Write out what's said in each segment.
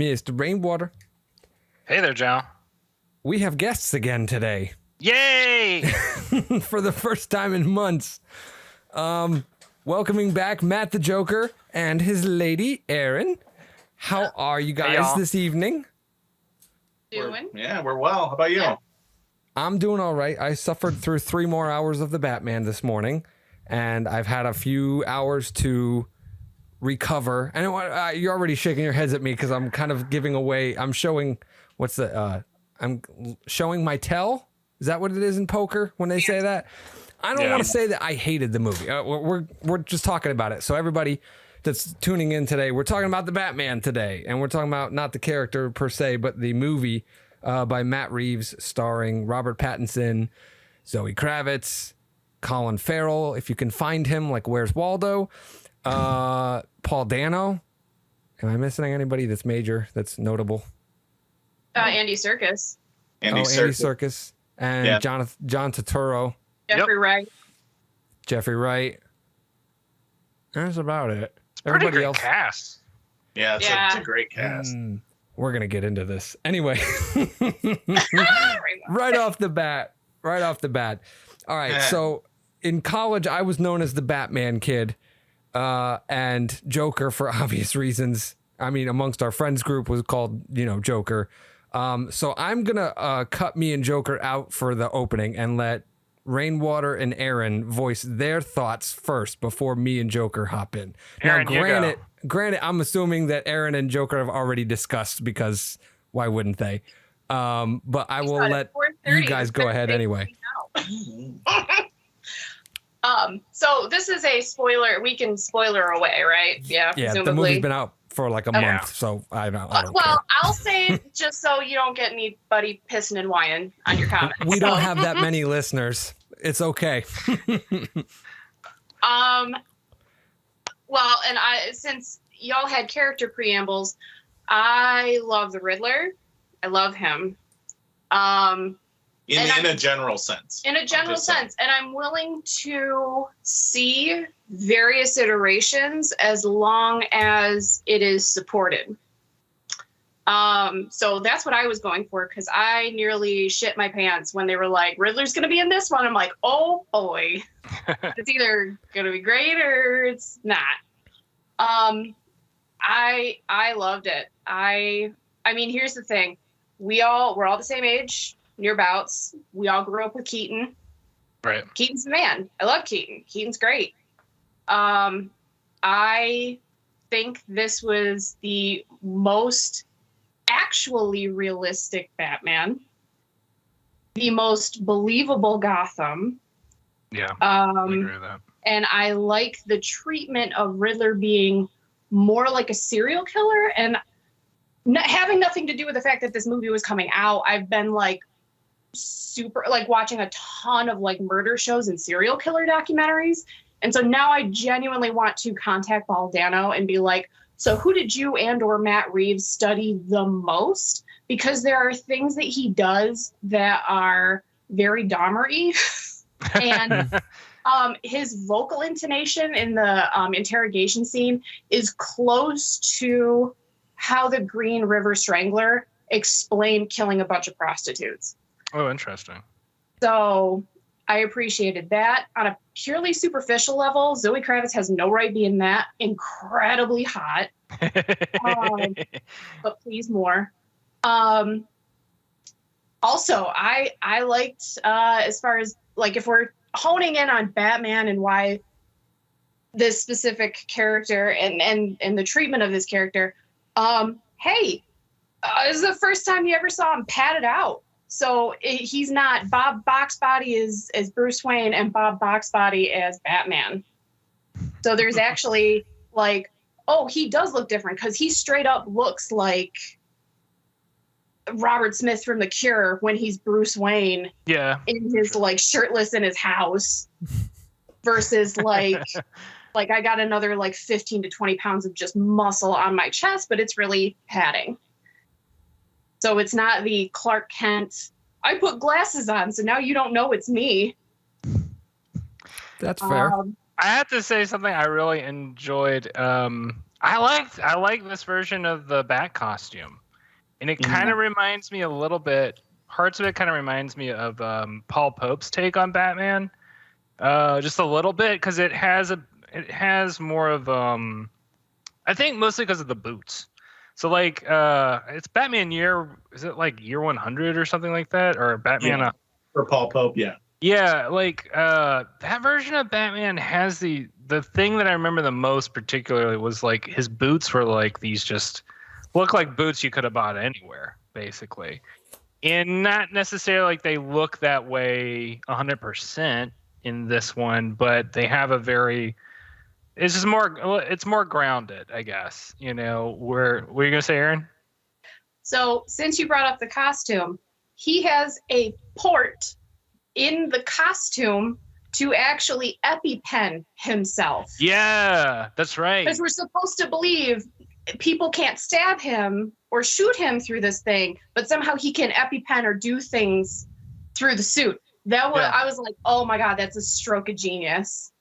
Mr. Rainwater. Hey there, Joe. We have guests again today. Yay! For the first time in months. Welcoming back Matt the Joker and his lady, Erin. How are you guys this evening? We're well. How about you? Yeah. I'm doing all right. I suffered through 3 more hours of the Batman this morning, and I've had a few hours to recover. And you're already shaking your heads at me because I'm kind of giving away. I'm showing I'm showing my tell. Is that what it is in poker when they say that? I don't want to say that I hated the movie. We're just talking about it. So everybody that's tuning in today, we're talking about the Batman today, and we're talking about not the character per se, but the movie by Matt Reeves, starring Robert Pattinson, Zoe Kravitz, Colin Farrell, if you can find him, like Where's Waldo, Paul Dano. Am I missing anybody that's major, that's notable? Andy Serkis. Andy Serkis. And John Turturro. Jeffrey Wright. That's about it. It's everybody else. Cast. Yeah, it's a great cast. We're going to get into this. Anyway. Right off the bat. All right. So in college, I was known as the Batman kid and Joker for obvious reasons. I mean, amongst our friends group was called, Joker. So I'm going to cut me and Joker out for the opening and let Rainwater and Erin voice their thoughts first before me and Joker hop in. Erin, now, granted, I'm assuming that Erin and Joker have already discussed because why wouldn't they? But I will let you guys go ahead anyway. So this is a spoiler. We can spoiler away, right? Yeah. Yeah. The movie's been out for like a month, so I don't care. I'll say it just so you don't get anybody pissing and whining on your comments. We don't have that many listeners. It's okay. Well, and since y'all had character preambles, I love the Riddler. I love him. In a general sense. In a general sense. And I'm willing to see various iterations as long as it is supported. So that's what I was going for, because I nearly shit my pants when they were like, Riddler's going to be in this one. I'm like, oh boy. It's either going to be great or it's not. I loved it. I mean, here's the thing. We're all the same age. Nearabouts. We all grew up with Keaton. Right. Keaton's the man. I love Keaton. Keaton's great. I think this was the most actually realistic Batman. The most believable Gotham. Yeah. I agree with that. And I like the treatment of Riddler being more like a serial killer, and having nothing to do with the fact that this movie was coming out. I've been super watching a ton of murder shows and serial killer documentaries, and so now I genuinely want to contact Paul Dano and be like, so who did you and or Matt Reeves study the most? Because there are things that he does that are very Dahmer-y. And his vocal intonation in the interrogation scene is close to how the Green River Strangler explained killing a bunch of prostitutes. Oh, interesting. So I appreciated that. On a purely superficial level, Zoe Kravitz has no right being that incredibly hot. But please more. Also, I liked, as far as if we're honing in on Batman and why this specific character and the treatment of this character, hey, this is the first time you ever saw him padded out. So he's not Bob Boxbody as Bruce Wayne and Bob Boxbody as Batman. So there's actually he does look different because he straight up looks like Robert Smith from The Cure when he's Bruce Wayne. Yeah. In his shirtless in his house versus I got another 15 to 20 pounds of just muscle on my chest, but it's really padding. So it's not the Clark Kent, I put glasses on, so now you don't know it's me. That's fair. I have to say something I really enjoyed. I like this version of the Bat costume, and it kind of reminds me a little bit. Parts of it kind of reminds me of Paul Pope's take on Batman, just a little bit, because it has more of I think mostly because of the boots. So like it's Batman is it like year 100 or something like that, or Batman for Paul Pope? Yeah, like that version of Batman has the thing that I remember the most particularly was like his boots were like these just look like boots you could have bought anywhere, basically. And not necessarily like they look that way 100% in this one, but they have it's more grounded, I guess. You know, what are you gonna say, Erin? So since you brought up the costume, he has a port in the costume to actually EpiPen himself. Yeah, that's right. Because we're supposed to believe people can't stab him or shoot him through this thing, but somehow he can EpiPen or do things through the suit. I was like, oh my God, that's a stroke of genius.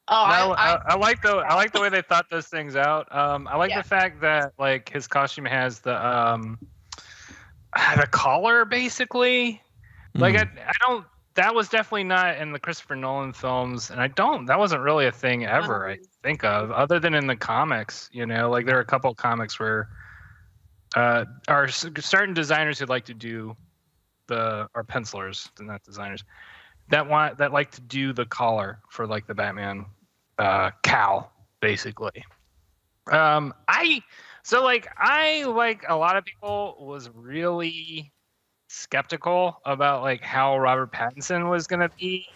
Oh, no, I like the way they thought those things out. I like the fact that like his costume has the collar basically. Like I don't. That was definitely not in the Christopher Nolan films, and that wasn't really a thing ever. I think of other than in the comics. You know, like there are a couple of comics where are certain designers who like to do or pencilers, not designers, that like to do the collar for like the Batman cowl, basically. I like a lot of people was really skeptical about like how Robert Pattinson was gonna be,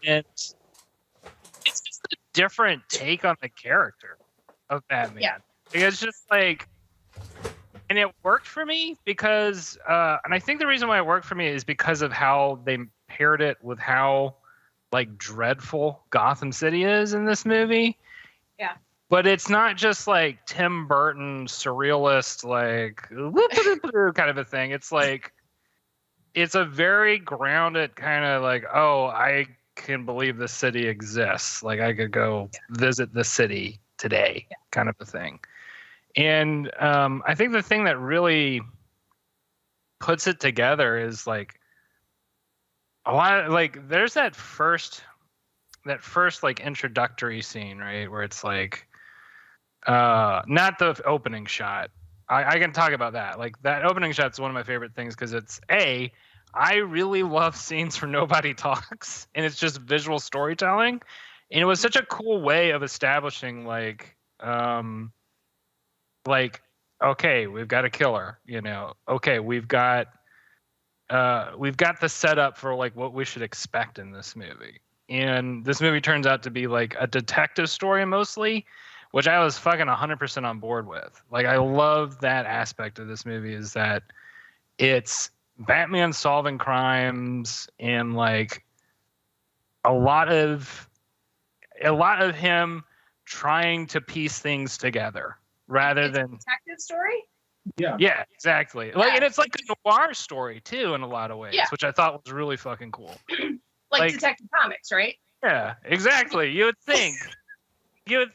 and it's just a different take on the character of Batman. Yeah. It's just like, and it worked for me because, and I think the reason why it worked for me is because of how they paired it with how like dreadful Gotham City is in this movie. Yeah. But it's not just like Tim Burton surrealist, like kind of a thing. It's like, it's a very grounded kind of like, oh, I can believe the city exists. Like I could go visit the city today, kind of a thing. And I think the thing that really puts it together is like a lot of, like there's that first like introductory scene, right, where it's like not the opening shot. I can talk about that. Like that opening shot's one of my favorite things because it's I really love scenes where nobody talks and it's just visual storytelling, and it was such a cool way of establishing like okay, we've got a killer, you know. Okay, we've got the setup for like what we should expect in this movie, and this movie turns out to be like a detective story mostly, which I was fucking 100% on board with. Like, I love that aspect of this movie is that it's Batman solving crimes and like a lot of him trying to piece things together rather than a detective story. Yeah, exactly. Like, and it's like a noir story too in a lot of ways, which I thought was really fucking cool. like Detective Comics, right? Yeah, exactly. You would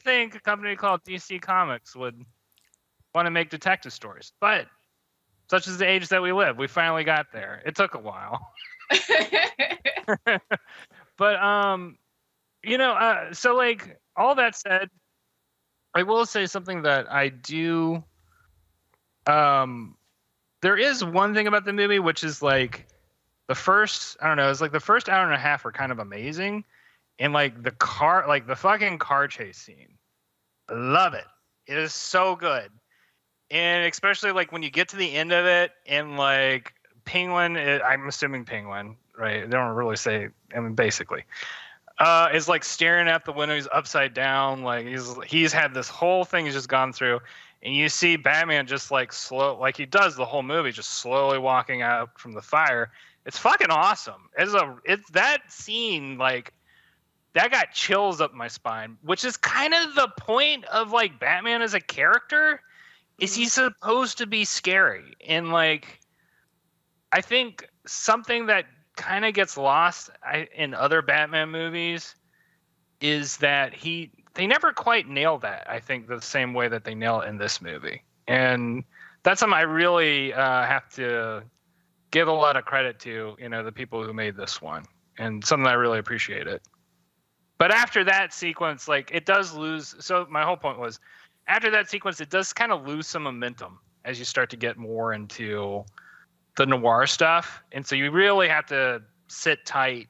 think a company called DC Comics would want to make detective stories, but such is the age that we live. We finally got there. It took a while. But so like all that said, I will say something that I do. There is one thing about the movie which is like the first, I don't know, it's like the first hour and a half are kind of amazing. And like the fucking car chase scene. I love it. It is so good. And especially like when you get to the end of it and like Penguin, I'm assuming Penguin, right? They don't really say, I mean, basically, is like staring at the window. He's upside down. Like he's had this whole thing he's just gone through. And you see Batman just like slow, like he does the whole movie, just slowly walking out from the fire. It's fucking awesome. It's that scene, like, that got chills up my spine, which is kind of the point of like Batman as a character. Is he's supposed to be scary? And like, I think something that kind of gets lost in other Batman movies is that they never quite nail that, I think, the same way that they nail it in this movie. And that's something I really have to give a lot of credit to, the people who made this one, and something I really appreciate it. But after that sequence, like, it does lose. So my whole point was, after that sequence, it does kind of lose some momentum as you start to get more into the noir stuff. And so you really have to sit tight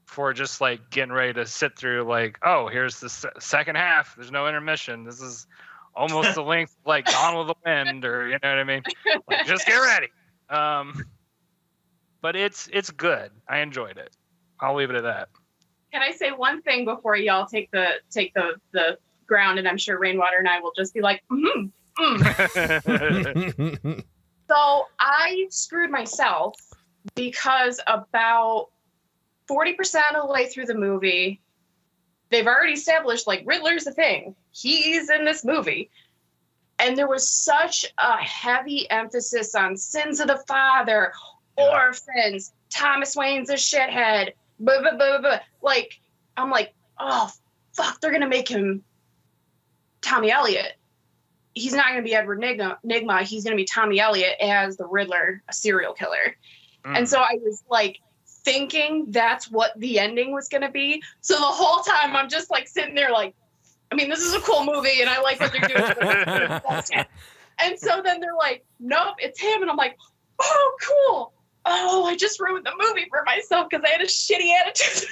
for just like getting ready to sit through, like, oh, here's the second half. There's no intermission. This is almost the length like Gone with the Wind, or you know what I mean? Like, just get ready. But it's good. I enjoyed it. I'll leave it at that. Can I say one thing before y'all take the ground, and I'm sure Rainwater and I will just be like, So I screwed myself because about 40% of the way through the movie, they've already established, like, Riddler's a thing. He's in this movie. And there was such a heavy emphasis on sins of the father, orphans, Thomas Wayne's a shithead, blah, blah, blah, blah. Like, I'm like, oh, fuck, they're going to make him Tommy Elliott. He's not going to be Edward Nygma. He's going to be Tommy Elliott as the Riddler, a serial killer. And so I was, like, thinking that's what the ending was going to be. So the whole time I'm just, like, sitting there like, I mean, this is a cool movie and I like what they're doing. And so then they're like, nope, it's him. And I'm like, oh, cool. Oh, I just ruined the movie for myself because I had a shitty attitude.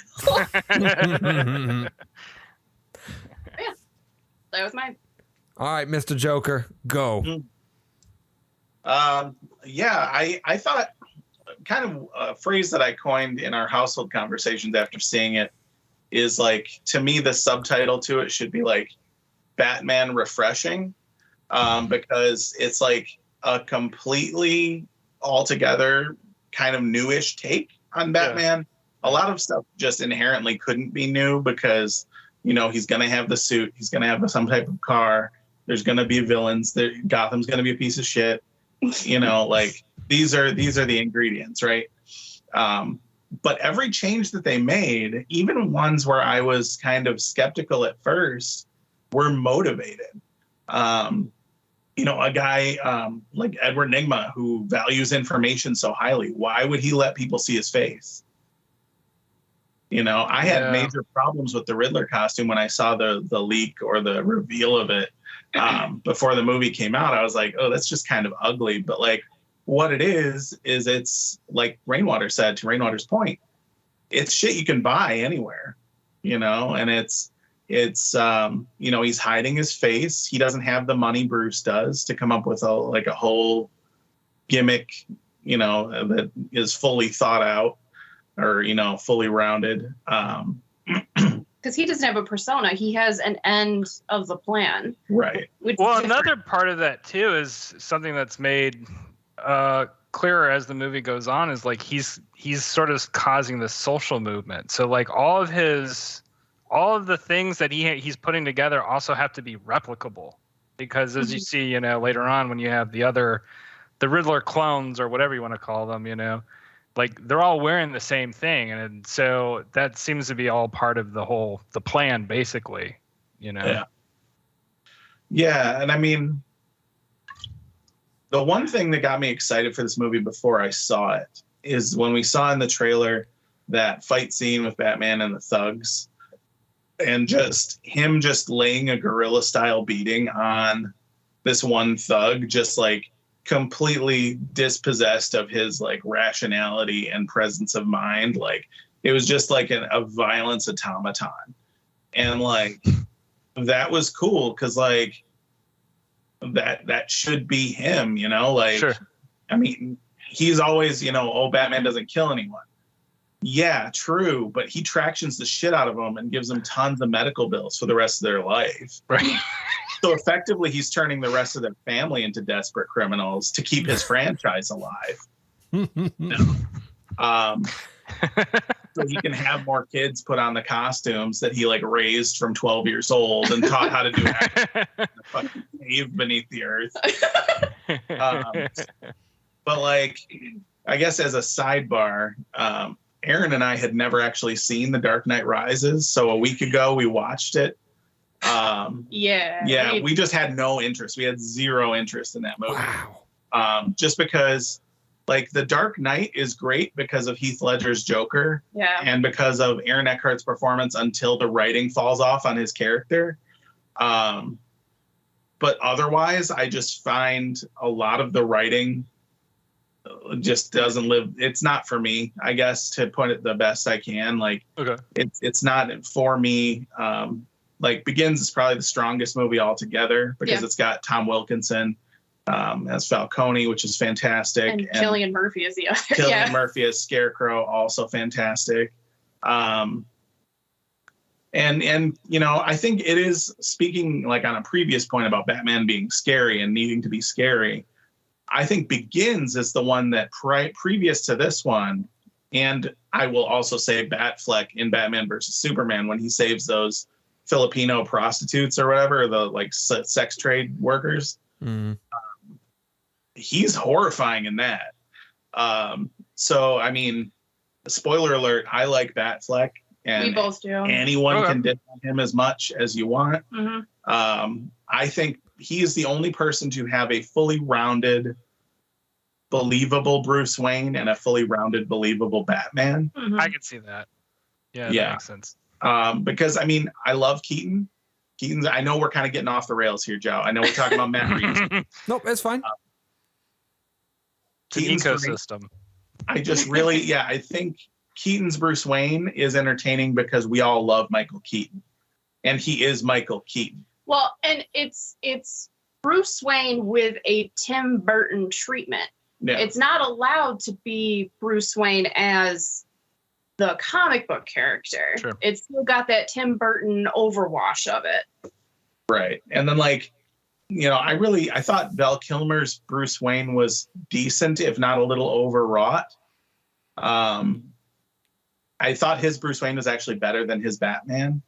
Yeah, that was mine. All right, Mr. Joker, go. I thought kind of a phrase that I coined in our household conversations after seeing it is, like, to me, the subtitle to it should be like Batman Refreshing, because it's like a completely altogether kind of newish take on Batman. Yeah. A lot of stuff just inherently couldn't be new because, he's going to have the suit. He's going to have some type of car. There's going to be villains. Gotham's going to be a piece of shit. Like, these are the ingredients, right? But every change that they made, even ones where I was kind of skeptical at first, were motivated. A guy like Edward Nygma, who values information so highly, why would he let people see his face? I had major problems with the Riddler costume when I saw the leak or the reveal of it before the movie came out. I was like, oh, that's just kind of ugly. But, like, what it is it's like Rainwater said, to Rainwater's point, it's shit you can buy anywhere, and it's he's hiding his face. He doesn't have the money Bruce does to come up with a whole gimmick, that is fully thought out or, fully rounded. Because he doesn't have a persona. He has an end of the plan. Right. Well, another part of that too is something that's made clearer as the movie goes on is, like, he's sort of causing this social movement. So, like, all of the things that he's putting together also have to be replicable, because as you see, later on when you have the Riddler clones or whatever you want to call them, like, they're all wearing the same thing, and so that seems to be all part of the plan, basically. Yeah, and I mean, the one thing that got me excited for this movie before I saw it is when we saw in the trailer that fight scene with Batman and the thugs, and just him just laying a guerrilla style beating on this one thug, just like completely dispossessed of his, like, rationality and presence of mind. Like, it was just like a violence automaton. And, like, that was cool because, like, that should be him, like, sure. I mean, he's always, Batman doesn't kill anyone. Yeah, true. But he tractions the shit out of them and gives them tons of medical bills for the rest of their life. Right. So effectively, he's turning the rest of their family into desperate criminals to keep his franchise alive. So he can have more kids put on the costumes that he, like, raised from 12 years old and taught how to do it in a fucking cave beneath the earth. But, like, I guess as a sidebar, Erin and I had never actually seen The Dark Knight Rises. So a week ago we watched it. Yeah, we just had no interest. We had zero interest in that movie. Wow. Just because, like, The Dark Knight is great because of Heath Ledger's Joker, and because of Aaron Eckhart's performance until the writing falls off on his character. But otherwise, I just find a lot of the writing just doesn't live. It's not for me, I guess, to put it the best I can. Like, it's not for me. Like, Begins is probably the strongest movie altogether because it's got Tom Wilkinson as Falcone, which is fantastic. And Cillian Murphy is the other. Cillian Murphy as Scarecrow, also fantastic. And you know, I think it is, speaking like on a previous point about Batman being scary and needing to be scary, I think Begins is the one that previous to this one, and I will also say Batfleck in Batman versus Superman when he saves those Filipino prostitutes or whatever, the like sex trade workers. He's horrifying in that. So, I mean, spoiler alert, I like Batfleck. And we both do. Anyone can dip on him as much as you want. I think he is the only person to have a fully rounded, believable Bruce Wayne and a fully rounded, believable Batman. I can see that. Yeah, that makes sense. Because, I mean, I love Keaton. Keaton's, I know we're kind of getting off the rails here, Joe. I know we're talking about Matt Reeves. Nope, it's fine. Keaton's ecosystem. I just really, I think Keaton's Bruce Wayne is entertaining because we all love Michael Keaton, and he is Michael Keaton. Well, and it's Bruce Wayne with a Tim Burton treatment. Yeah. It's not allowed to be Bruce Wayne as the comic book character. Sure. It's still got that Tim Burton overwash of it. Right. And then, like, you know, I thought Val Kilmer's Bruce Wayne was decent, if not a little overwrought. I thought his Bruce Wayne was actually better than his Batman.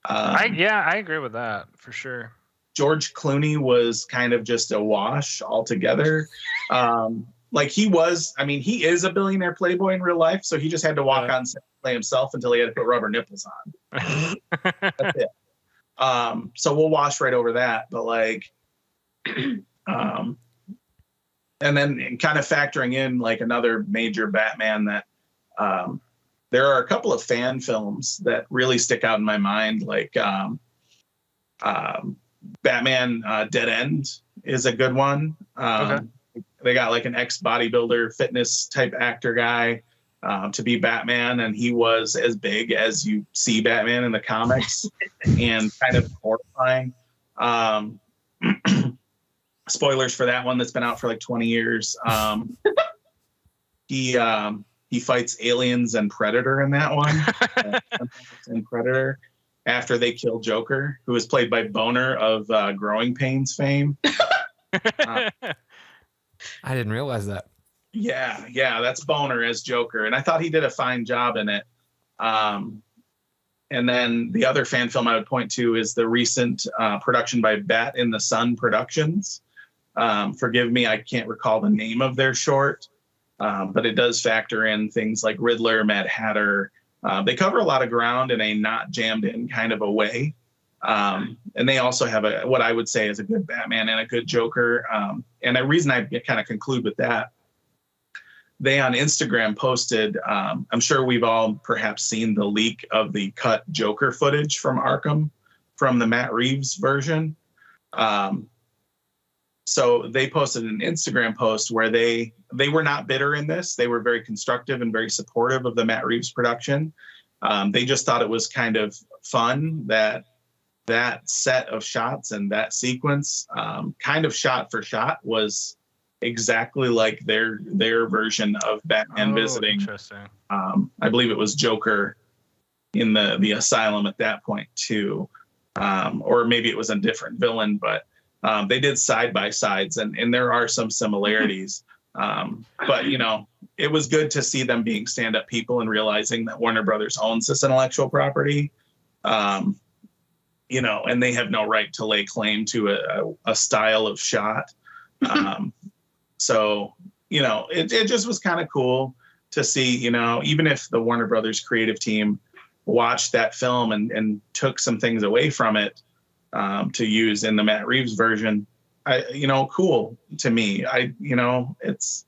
I agree with that for sure. George Clooney was kind of just a wash altogether. Like, he was, I mean, he is a billionaire playboy in real life, so he just had to walk on set and play himself until he had to put rubber nipples on. That's it. So we'll wash right over that. But, like, and then kind of factoring in, like, another major Batman that there are a couple of fan films that really stick out in my mind, like Batman Dead End is a good one. They got like an ex-bodybuilder fitness type actor guy to be Batman, and he was as big as you see Batman in the comics and kind of horrifying. Spoilers for that one that's been out for like 20 years. He fights aliens and Predator in that one. And Predator, after they kill Joker, who is played by Boner of Growing Pains fame. I didn't realize that. Yeah, that's Boner as Joker, and I thought he did a fine job in it. And then the other fan film I would point to is the recent production by Bat in the Sun Productions. Forgive me, I can't recall the name of their short. But it does factor in things like Riddler, Mad Hatter. They cover a lot of ground in a not jammed in kind of a way. And they also have what I would say is a good Batman and a good Joker. And the reason I kind of conclude with that, they on Instagram posted, I'm sure we've all perhaps seen the leak of the cut Joker footage from Arkham from the Matt Reeves version. So they posted an Instagram post where they were not bitter in this. They were very constructive and very supportive of the Matt Reeves production. They just thought it was kind of fun that set of shots and that sequence, kind of shot for shot, was exactly like their version of Batman visiting. Interesting. I believe it was Joker in the asylum at that point too, or maybe it was a different villain, but. They did side by sides, and there are some similarities. But, you know, it was good to see them being stand up people and realizing that Warner Brothers owns this intellectual property, you know, and they have no right to lay claim to a style of shot. So, you know, it just was kind of cool to see, you know, even if the Warner Brothers creative team watched that film and took some things away from it, to use in the Matt Reeves version. Cool to me. It's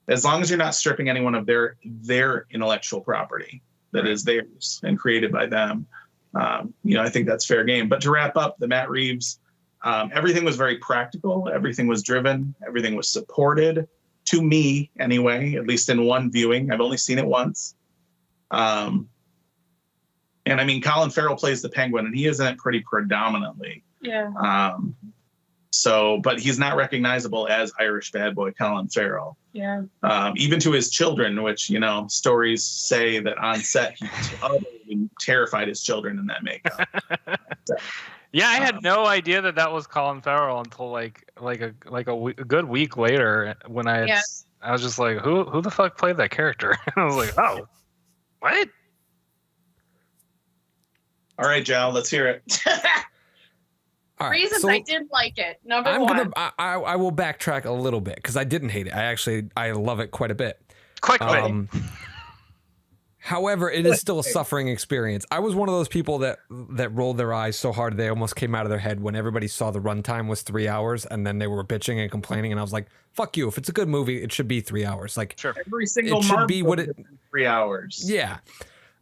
as long as you're not stripping anyone of their intellectual property that is theirs and created by them. I think that's fair game. But to wrap up, the Matt Reeves, everything was very practical. Everything was driven. Everything was supported, to me anyway, at least in one viewing. I've only seen it once. And I mean, Colin Farrell plays the Penguin, and he is in it pretty predominantly. Yeah. But he's not recognizable as Irish bad boy Colin Farrell. Yeah. Even to his children, which, stories say that on set he terrified his children in that makeup. Yeah, I had no idea that was Colin Farrell until like a good week later when I was just like, who the fuck played that character? I was like, oh, what? All right, Joe, let's hear it. All right, Reasons I did like it. Number one. I will backtrack a little bit because I didn't hate it. I love it quite a bit. Quickly. However, it is still a suffering experience. I was one of those people that rolled their eyes so hard they almost came out of their head when everybody saw the runtime was 3 hours, and then they were bitching and complaining, and I was like, "Fuck you! If it's a good movie, it should be 3 hours." Like, sure. Every single it should be what it 3 hours. Yeah.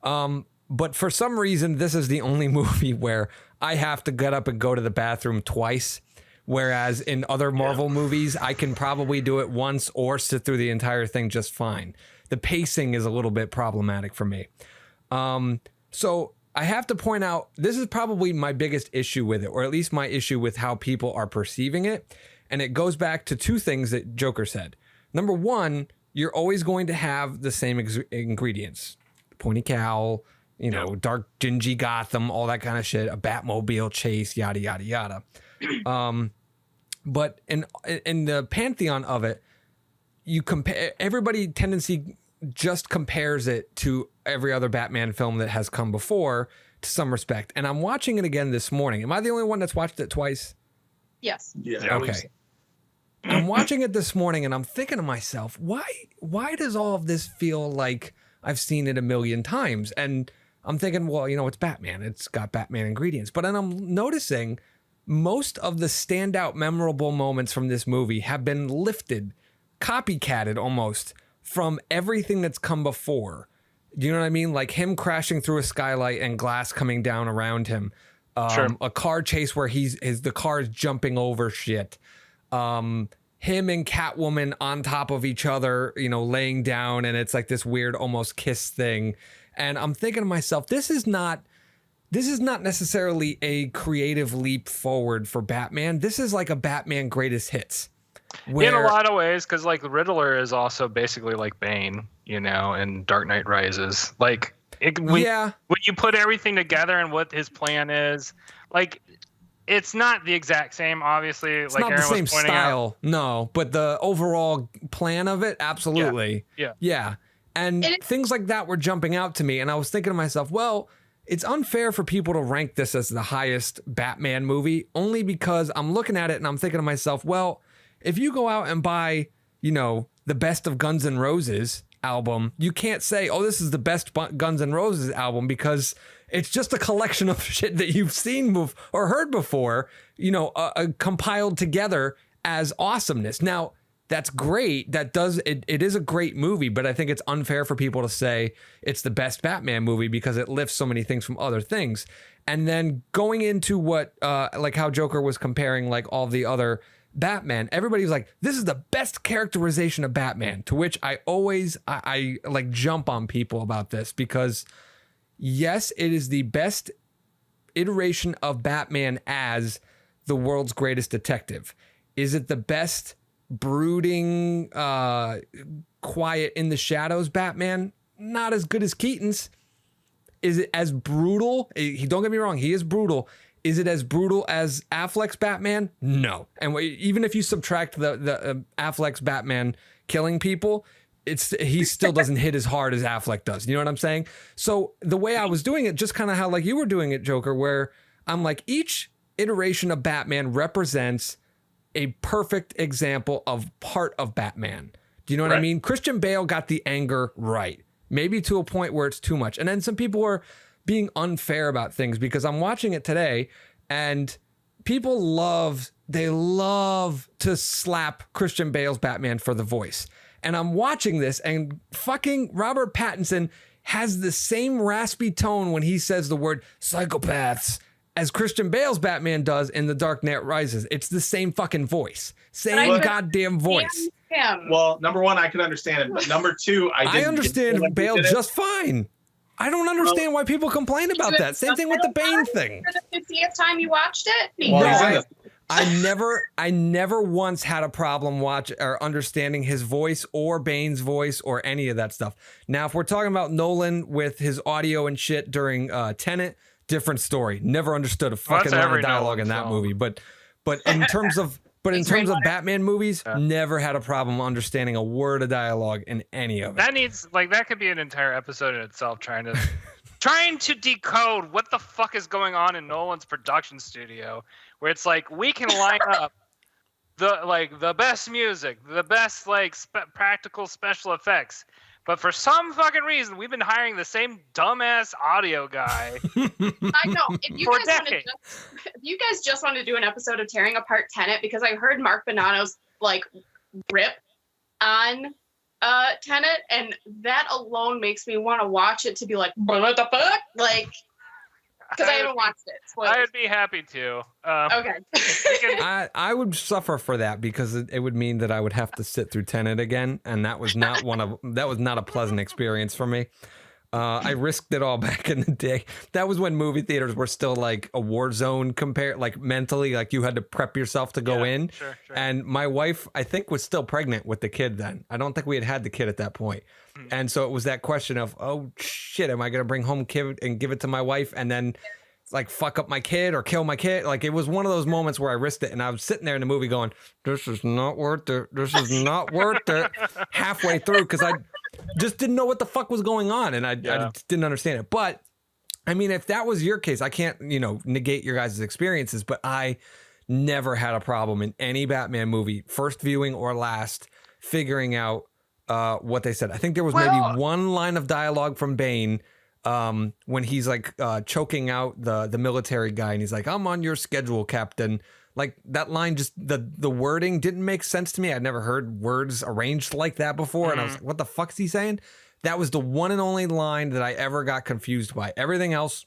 But for some reason, this is the only movie where I have to get up and go to the bathroom twice. Whereas in other Marvel movies, I can probably do it once or sit through the entire thing just fine. The pacing is a little bit problematic for me. So I have to point out, this is probably my biggest issue with it, or at least my issue with how people are perceiving it. And it goes back to two things that Joker said. Number one, you're always going to have the same ingredients. Pointy cowl, dark, dingy Gotham, all that kind of shit, a Batmobile chase, yada, yada, yada. But in the pantheon of it, you compare, everybody tendency just compares it to every other Batman film that has come before to some respect. And I'm watching it again this morning. Am I the only one that's watched it twice? Yes. Yeah. Okay. I'm watching it this morning and I'm thinking to myself, why does all of this feel like I've seen it a million times? And I'm thinking, well, it's Batman. It's got Batman ingredients. But then I'm noticing most of the standout memorable moments from this movie have been lifted, copycatted almost from everything that's come before. Do you know what I mean? Like him crashing through a skylight and glass coming down around him. Sure. A car chase where the car is jumping over shit. Him and Catwoman on top of each other, laying down, and it's like this weird almost kiss thing. And I'm thinking to myself, this is not necessarily a creative leap forward for Batman. This is like a Batman greatest hits. In a lot of ways, because like the Riddler is also basically like Bane, in Dark Knight Rises. Like, when you put everything together and what his plan is, like, it's not the exact same, obviously. It's like not Erin the same was pointing style, out. no. But the overall plan of it, absolutely. Yeah. And things like that were jumping out to me, and I was thinking to myself, well, it's unfair for people to rank this as the highest Batman movie, only because I'm looking at it and I'm thinking to myself, well, if you go out and buy, the Best of Guns N' Roses album, you can't say, oh, this is the best Guns N' Roses album, because it's just a collection of shit that you've seen or heard before, compiled together as awesomeness. Now, that's great. It is a great movie, but I think it's unfair for people to say it's the best Batman movie because it lifts so many things from other things. And then going into what, like how Joker was comparing like all the other Batman, everybody's like, this is the best characterization of Batman, to which I always, I like jump on people about this because yes, it is the best iteration of Batman as the world's greatest detective. Is it the best brooding, quiet in the shadows Batman? Not as good as Keaton's. Is it as brutal? Don't get me wrong, he is brutal. Is it as brutal as Affleck's Batman? No. And even if you subtract the Affleck's Batman killing people, he still doesn't hit as hard as Affleck does. You know what I'm saying? So the way I was doing it, just kind of how like you were doing it, Joker, where I'm like, each iteration of Batman represents a perfect example of part of Batman. Do you know what I mean? Christian Bale got the anger right, maybe to a point where it's too much. And then some people are being unfair about things because I'm watching it today And people love to slap Christian Bale's Batman for the voice. And I'm watching this, and fucking Robert Pattinson has the same raspy tone when he says the word psychopaths as Christian Bale's Batman does in The Dark Knight Rises. It's the same fucking voice. Same goddamn voice. Well, number one, I can understand it. But number two, I understand Bale just fine. I don't understand why people complain about that. Same thing with the Bane thing. For the 50th time you watched it? Well, I never once had a problem understanding his voice or Bane's voice or any of that stuff. Now, if we're talking about Nolan with his audio and shit during Tenet, different story. Never understood a fucking line of dialogue in that movie. But in terms of Batman movies, never had a problem understanding a word of dialogue in any of it. That could be an entire episode in itself, trying to decode what the fuck is going on in Nolan's production studio, where it's like we can line up the best music, the best practical special effects, but for some fucking reason we've been hiring the same dumbass audio guy. I know. If you guys just want to do an episode of tearing apart Tenet, because I heard Mark Bonanno's rip on Tenet, and that alone makes me want to watch it to be like, what the fuck? Because I haven't watched it. Spoilers. I would be happy to. Okay. I would suffer for that because it would mean that I would have to sit through Tenet again, and that was not a pleasant experience for me. I risked it all back in the day. That was when movie theaters were still like a war zone mentally, like you had to prep yourself to go in. Sure. And my wife, I think, was still pregnant with the kid then. I don't think we had the kid at that point. And so it was that question of, oh shit, am I going to bring home kid and give it to my wife and then fuck up my kid or kill my kid? It was one of those moments where I risked it, and I was sitting there in the movie going, this is not worth it. This is not worth it. Halfway through, because I just didn't know what the fuck was going on, and I just didn't understand it. But I mean, if that was your case, I can't, negate your guys' experiences, but I never had a problem in any Batman movie, first viewing or last, figuring out what they said. I think there was maybe one line of dialogue from Bane when he's choking out the military guy, and he's like, I'm on your schedule, Captain. That line, just the wording didn't make sense to me. I'd never heard words arranged like that before. And I was like, what the fuck's he saying? That was the one and only line that I ever got confused by. Everything else,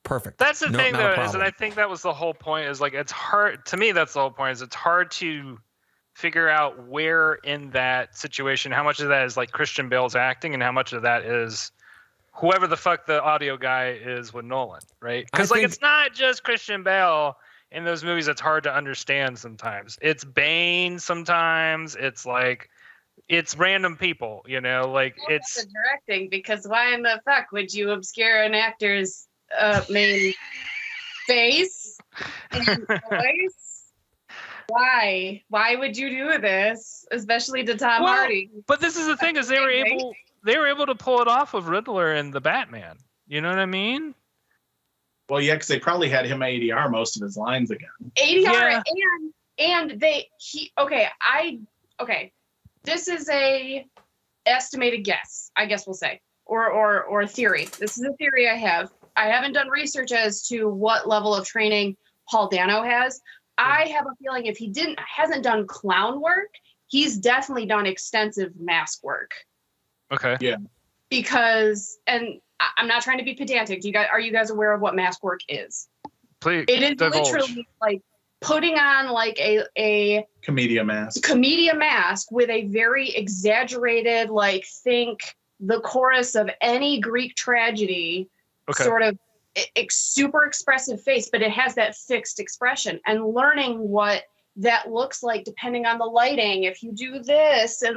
perfect. That's the thing, though, is that I think that was the whole point, is it's hard, to me, that's the whole point, is it's hard to figure out where in that situation, how much of that is Christian Bale's acting and how much of that is whoever the fuck the audio guy is with Nolan, right? Because it's not just Christian Bale in those movies. It's hard to understand sometimes. It's Bane sometimes. It's it's random people, it's the directing, because why in the fuck would you obscure an actor's main face and voice? Why would you do this, especially to Tom Hardy? But this is the thing, is they were able to pull it off of Riddler and the Batman. You know what I mean? Well, yeah, because they probably had him ADR most of his lines again. ADR this is a estimated guess, I guess we'll say, or theory. This is a theory I have. I haven't done research as to what level of training Paul Dano has. I have a feeling if he hasn't done clown work, he's definitely done extensive mask work. Okay. Yeah. Because, and I'm not trying to be pedantic. Are you guys aware of what mask work is? Please. It is literally putting on a Comedia mask with a very exaggerated, think the chorus of any Greek tragedy, sort of super expressive face, but it has that fixed expression, and learning what that looks like depending on the lighting. If you do this and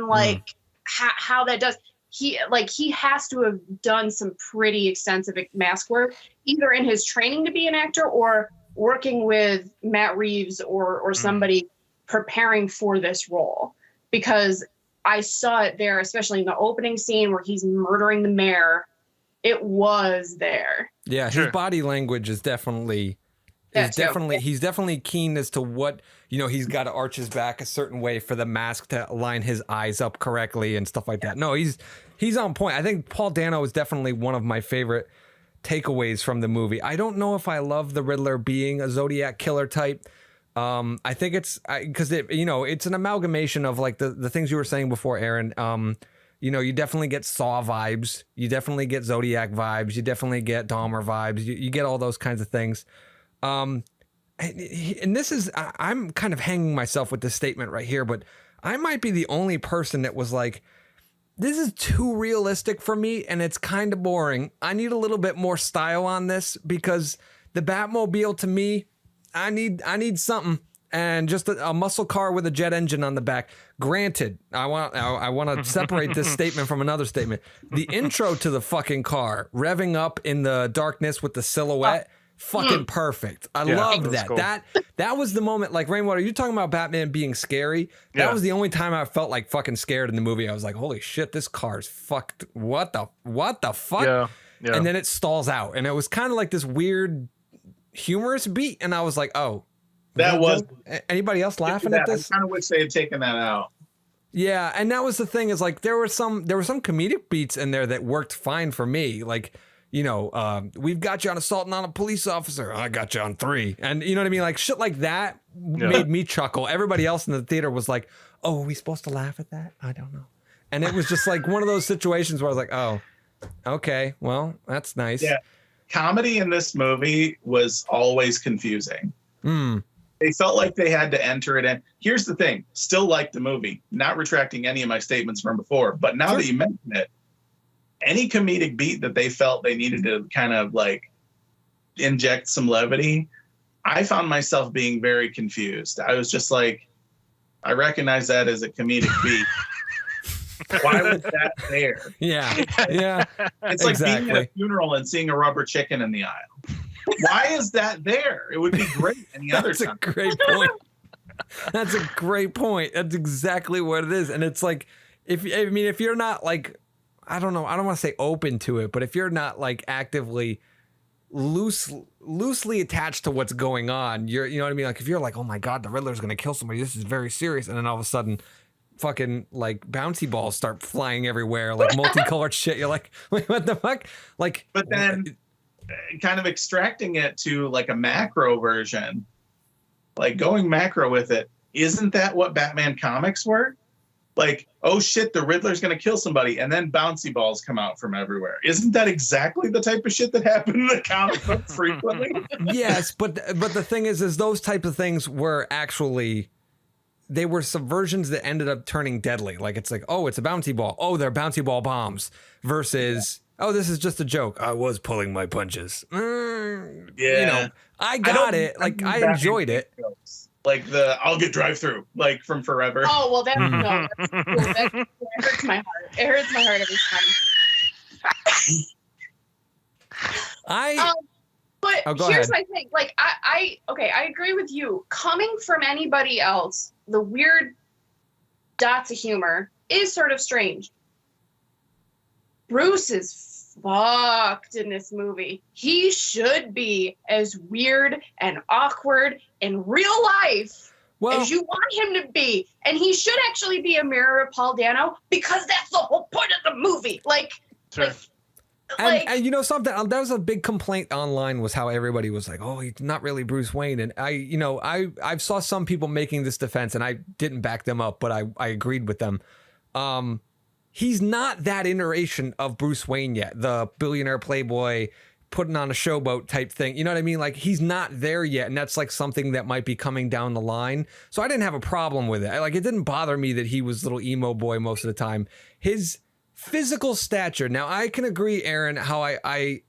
how that does, he has to have done some pretty extensive mask work, either in his training to be an actor or working with Matt Reeves or somebody preparing for this role, because I saw it there, especially in the opening scene where he's murdering the mayor. It was there. Yeah, his body language is definitely he's definitely keen as to what, he's got to arch his back a certain way for the mask to line his eyes up correctly and stuff like that. No, he's on point. I think Paul Dano is definitely one of my favorite takeaways from the movie. I don't know if I love the Riddler being a Zodiac killer type. I think it's because it's an amalgamation of like the things you were saying before, Erin. You definitely get Saw vibes. You definitely get Zodiac vibes. You definitely get Dahmer vibes. You get all those kinds of things. And this is, I'm kind of hanging myself with this statement right here, but I might be the only person that was like, this is too realistic for me and it's kind of boring. I need a little bit more style on this because the Batmobile to me, I need something, and just a muscle car with a jet engine on the back. Granted, I want to separate this statement from another statement. The intro to the fucking car revving up in the darkness with the silhouette, fucking perfect. I love that. Cool. That was the moment. Like Rainwater, you're talking about Batman being scary. That was the only time I felt like fucking scared in the movie. I was like, holy shit, this car's fucked. What the fuck? Yeah. And then it stalls out, and it was kind of like this weird humorous beat, and I was like, oh, that was anybody else laughing at this? I kind of wish they had taken that out. Yeah, and that was the thing, is like there were some comedic beats in there that worked fine for me. Like, we've got you on assaulting on a police officer. I got you on 3. And you know what I mean? Like shit like that made me chuckle. Everybody else in the theater was like, oh, are we supposed to laugh at that? I don't know. And it was just like one of those situations where I was like, oh, okay, well, that's nice. Yeah. Comedy in this movie was always confusing. They felt like they had to enter it in. Here's the thing, still like the movie, not retracting any of my statements from before, but now that you mention it, any comedic beat that they felt they needed to kind of like inject some levity, I found myself being very confused. I was just like, I recognize that as a comedic beat. Why was that there? Yeah. It's like being at a funeral and seeing a rubber chicken in the aisle. Why is that there? It would be great any other time. That's a great point. That's a great point. That's exactly what it is. And it's like, if you're not like, I don't know, I don't want to say open to it, but if you're not like actively loosely attached to what's going on, you know what I mean? Like if you're like, oh my God, the Riddler's going to kill somebody, this is very serious. And then all of a sudden, fucking like bouncy balls start flying everywhere, like multicolored shit. You're like, wait, what the fuck? Like, but then kind of extracting it to like a macro version, like going macro with it. Isn't that what Batman comics were? Like, oh shit, the Riddler's going to kill somebody, and then bouncy balls come out from everywhere. Isn't that exactly the type of shit that happened in the comic book frequently? Yes, but the thing is those type of things were actually, they were subversions that ended up turning deadly. Like it's like, oh, it's a bouncy ball. Oh, they're bouncy ball bombs. Versus, oh, this is just a joke. I was pulling my punches. I got it. Like I enjoyed it. Jokes. Like the I'll get drive through, like from Forever. Oh well, that's no. That's cool. It hurts my heart. It hurts my heart every time. But here's my thing. Like I agree with you. Coming from anybody else, the weird dots of humor is sort of strange. Bruce is fucked in this movie. He should be as weird and awkward in real life as you want him to be. And he should actually be a mirror of Paul Dano, because that's the whole point of the movie. And you know something, that was a big complaint online, was how everybody was like, oh, he's not really Bruce Wayne. And I saw some people making this defense, and I didn't back them up, but I agreed with them. He's not that iteration of Bruce Wayne yet, the billionaire playboy putting on a showboat type thing. You know what I mean? Like he's not there yet. And that's like something that might be coming down the line. So I didn't have a problem with it. Like it didn't bother me that he was little emo boy most of the time. His physical stature. Now I can agree, Erin, how I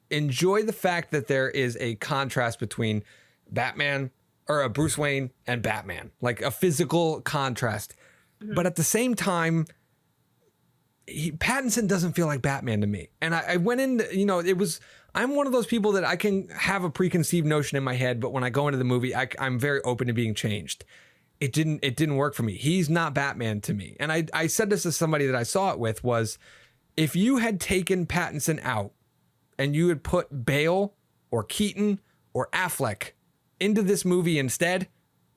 enjoy the fact that there is a contrast between Batman or a Bruce Wayne and Batman, like a physical contrast. Mm-hmm. But at the same time, Pattinson doesn't feel like Batman to me. And I went in, I'm one of those people that I can have a preconceived notion in my head, but when I go into the movie, I'm very open to being changed. It didn't work for me. He's not Batman to me. And I said this to somebody that I saw it with, was if you had taken Pattinson out and you had put Bale or Keaton or Affleck into this movie instead,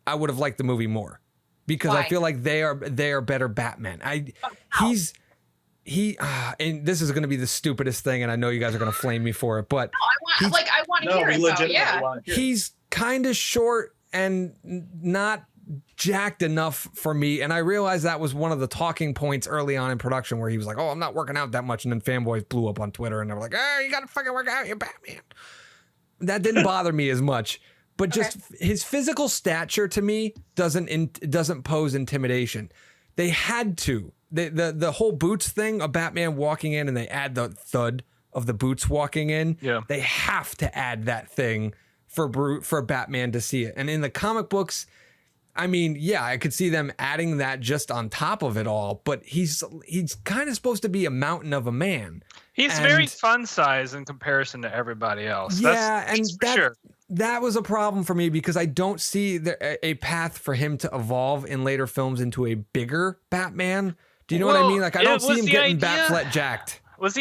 I would have liked the movie more, because I feel like they are better Batman. and this is going to be the stupidest thing, and I know you guys are going to flame me for it, but I want to hear it. Want to hear it. he's kind of short and not jacked enough for me. And I realized that was one of the talking points early on in production where he was like, oh, I'm not working out that much. And then fanboys blew up on Twitter and they were like, oh, you got to fucking work out, you're Batman. That didn't bother me as much. But just his physical stature to me doesn't pose intimidation. They had to. The whole boots thing, a Batman walking in and they add the thud of the boots walking in. Yeah. They have to add that thing for Batman to see it. And in the comic books, I mean, yeah, I could see them adding that just on top of it all, but he's kind of supposed to be a mountain of a man. He's very fun size in comparison to everybody else. Yeah, Sure. That was a problem for me because I don't see a path for him to evolve in later films into a bigger Batman. Do you know what I mean? Like, I don't see him getting Batfleck jacked. Was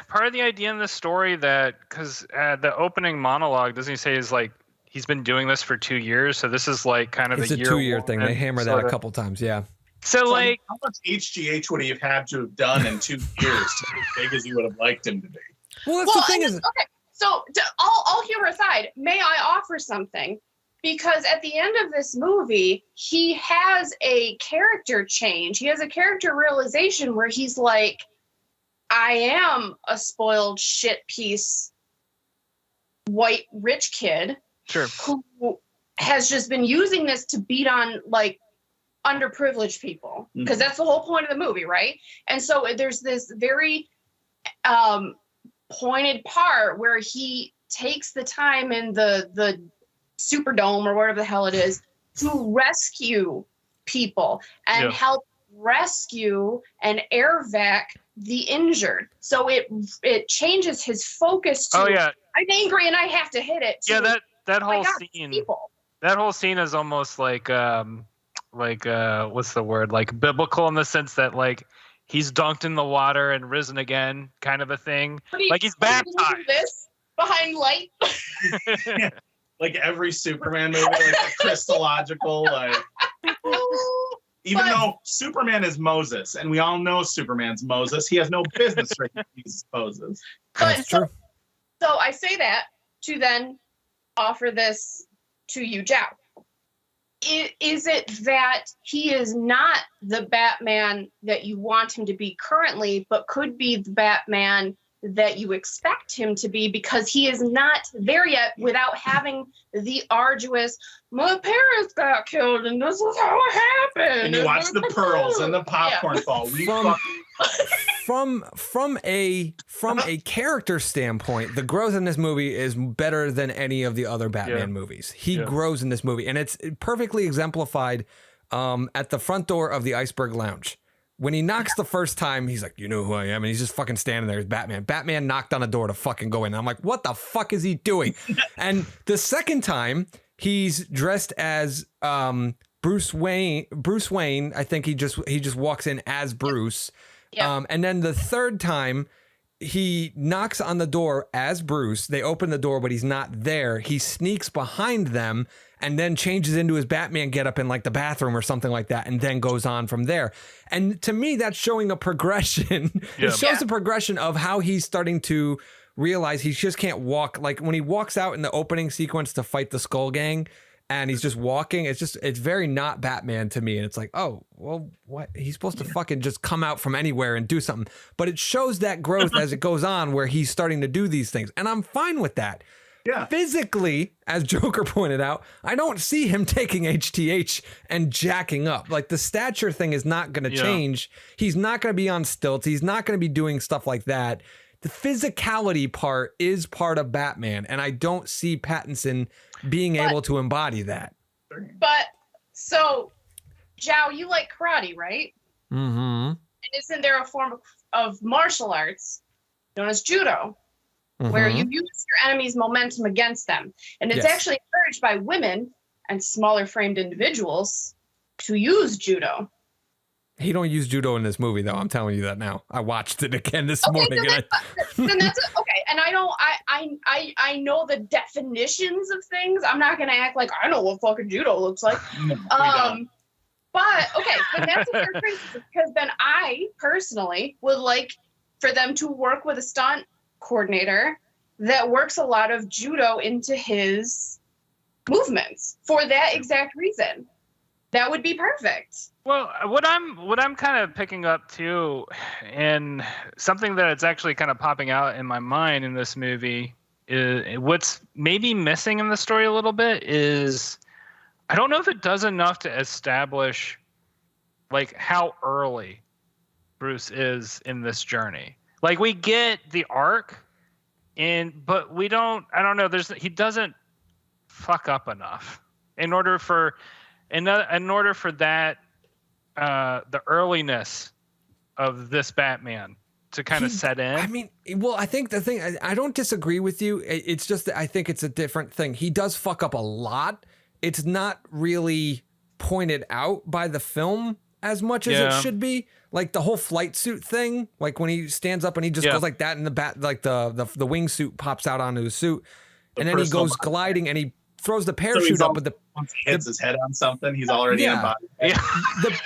part of the idea in the story that, because the opening monologue, doesn't he say is like, he's been doing this for 2 years, so this is like kind of it's a 2-year thing. They hammer that a couple times, yeah. So like, how much HGH would he have had to have done in 2 years to be as big as you would have liked him to be? Well, that's the thing is. Okay, so all humor aside, may I offer something? Because at the end of this movie, he has a character change. He has a character realization where he's like, I am a spoiled shit piece white rich kid. Sure. Who has just been using this to beat on like underprivileged people, because that's the whole point of the movie, right? And so there's this very pointed part where he takes the time in the Superdome or whatever the hell it is to rescue people and help rescue and air vac the injured. So it changes his focus to, I'm angry and I have to hit it. That whole scene. People. That whole scene is almost like what's the word? Like biblical in the sense that like he's dunked in the water and risen again, kind of a thing. Like he's baptized. This behind light. Like every Superman movie, like the Christological, like. Even though Superman is Moses, and we all know Superman's Moses, he has no business drinking these poses. That's true. So I say that to then offer this to you, Jow. Is it that he is not the Batman that you want him to be currently, but could be the Batman that you expect him to be, because he is not there yet without having the arduous, my parents got killed and this is how it happened. And you watch the pearls and the popcorn fall. From a character standpoint, the growth in this movie is better than any of the other Batman movies. He grows in this movie, and it's perfectly exemplified at the front door of the Iceberg Lounge. When he knocks the first time, he's like, you know who I am? And he's just fucking standing there as Batman. Batman knocked on a door to fucking go in. And I'm like, what the fuck is he doing? And the second time, he's dressed as Bruce Wayne. I think he just walks in as Bruce. Yeah. And then the third time, he knocks on the door as Bruce. They open the door, but he's not there. He sneaks behind them and then changes into his Batman getup in like the bathroom or something like that, and then goes on from there. And to me, that's showing a progression. It shows a progression of how he's starting to realize he just can't walk. Like when he walks out in the opening sequence to fight the Skull Gang, and he's just walking, it's very not Batman to me. And it's like, oh, well, what? He's supposed to fucking just come out from anywhere and do something. But it shows that growth as it goes on, where he's starting to do these things. And I'm fine with that. Yeah. Physically, as Joker pointed out, I don't see him taking HTH and jacking up. Like the stature thing is not going to change. He's not going to be on stilts. He's not going to be doing stuff like that. The physicality part is part of Batman, and I don't see Pattinson being able to embody that. But so, Jow, you like karate, right? Mm-hmm. And isn't there a form of martial arts known as judo, where you use your enemy's momentum against them? And it's actually encouraged by women and smaller framed individuals to use judo. He don't use judo in this movie, though. I'm telling you that now. I watched it again this morning. Then that's okay. And I know the definitions of things. I'm not gonna act like I know what fucking judo looks like. But okay, but that's a fair criticism because then I personally would like for them to work with a stunt coordinator that works a lot of judo into his movements for that exact reason. That would be perfect. Well, what I'm kind of picking up too, and something that's actually kind of popping out in my mind in this movie is what's maybe missing in the story a little bit is I don't know if it does enough to establish like how early Bruce is in this journey. Like we get the arc, but we don't. I don't know. He doesn't fuck up enough in order for that the earliness of this Batman to kind of set in. I mean, well, I think the thing, I don't disagree with you. It's just that I think it's a different thing. He does fuck up a lot. It's not really pointed out by the film as much as it should be. Like the whole flight suit thing, like when he stands up and he just goes like that in the bat, like the wingsuit pops out onto his suit, and then he goes gliding and he throws the parachute up with once he hits his head on something, he's already in a body. Yeah.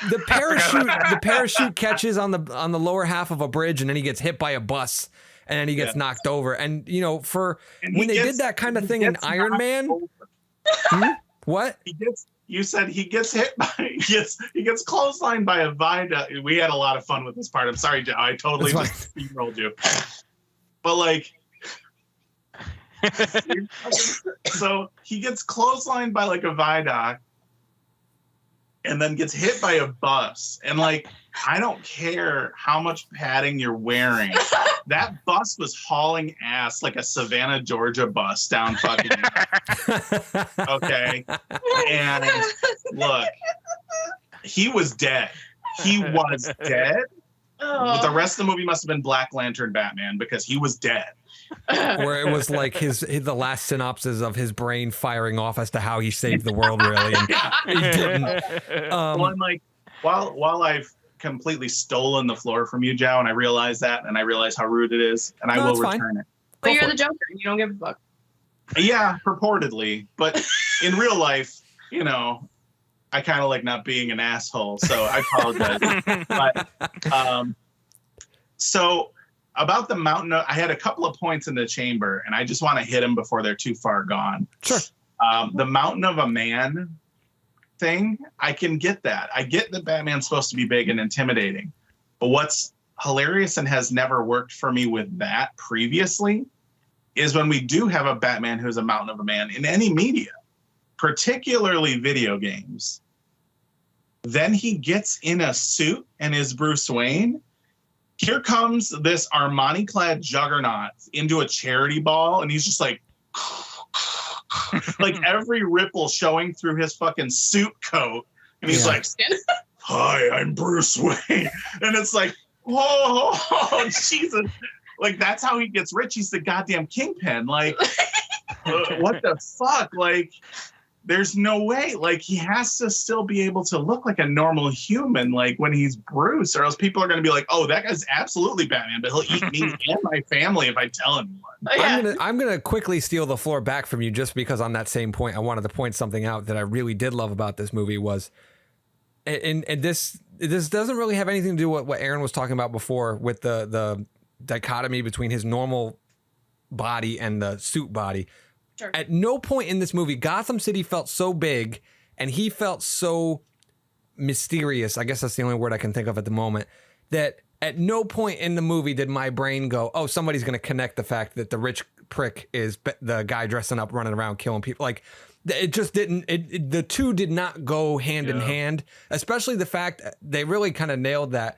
The parachute catches on the lower half of a bridge, and then he gets hit by a bus, and then he gets knocked over. And you know, when they did that kind of thing in Iron Man, what? You said he gets hit by he gets clotheslined by a viaduct. We had a lot of fun with this part. I'm sorry, Joe. I totally just steamrolled you. But like, so he gets clotheslined by like a viaduct, and then gets hit by a bus. And like, I don't care how much padding you're wearing. That bus was hauling ass like a Savannah, Georgia bus down fucking. Okay. And look, he was dead. He was dead. But the rest of the movie must have been Black Lantern Batman because he was dead. Where it was like the last synopsis of his brain firing off as to how he saved the world, really. And he didn't. Well, I'm like, while I've completely stolen the floor from you, Joe, and I realize that, and I realize how rude it is, and I will return it. But you're the Joker, and you don't give a fuck. Yeah, purportedly, but in real life, you know, I kind of like not being an asshole, so I apologize. But so about the mountain, I had a couple of points in the chamber, and I just want to hit them before they're too far gone. Sure. The Mountain of a Man thing, I can get that. I get that Batman's supposed to be big and intimidating, but what's hilarious and has never worked for me with that previously is when we do have a Batman who's a mountain of a man in any media, particularly video games. Then he gets in a suit and is Bruce Wayne. Here comes this Armani-clad juggernaut into a charity ball, and he's just like, like every ripple showing through his fucking suit coat. And he's like, hi, I'm Bruce Wayne. And it's like, oh, Jesus. Like, that's how he gets rich. He's the goddamn kingpin. Like, what the fuck? Like, there's no way. Like, he has to still be able to look like a normal human, like when he's Bruce, or else people are going to be like, oh, that guy's absolutely Batman, but he'll eat me and my family if I tell anyone. I'm gonna quickly steal the floor back from you just because on that same point, I wanted to point something out that I really did love about this movie was, and this doesn't really have anything to do with what Erin was talking about before with the dichotomy between his normal body and the suit body. Sure. At no point in this movie, Gotham City felt so big and he felt so mysterious. I guess that's the only word I can think of at the moment. That at no point in the movie did my brain go, oh, somebody's going to connect the fact that the rich prick is the guy dressing up, running around, killing people. Like, it just didn't, the two did not go hand in hand, especially the fact they really kind of nailed that.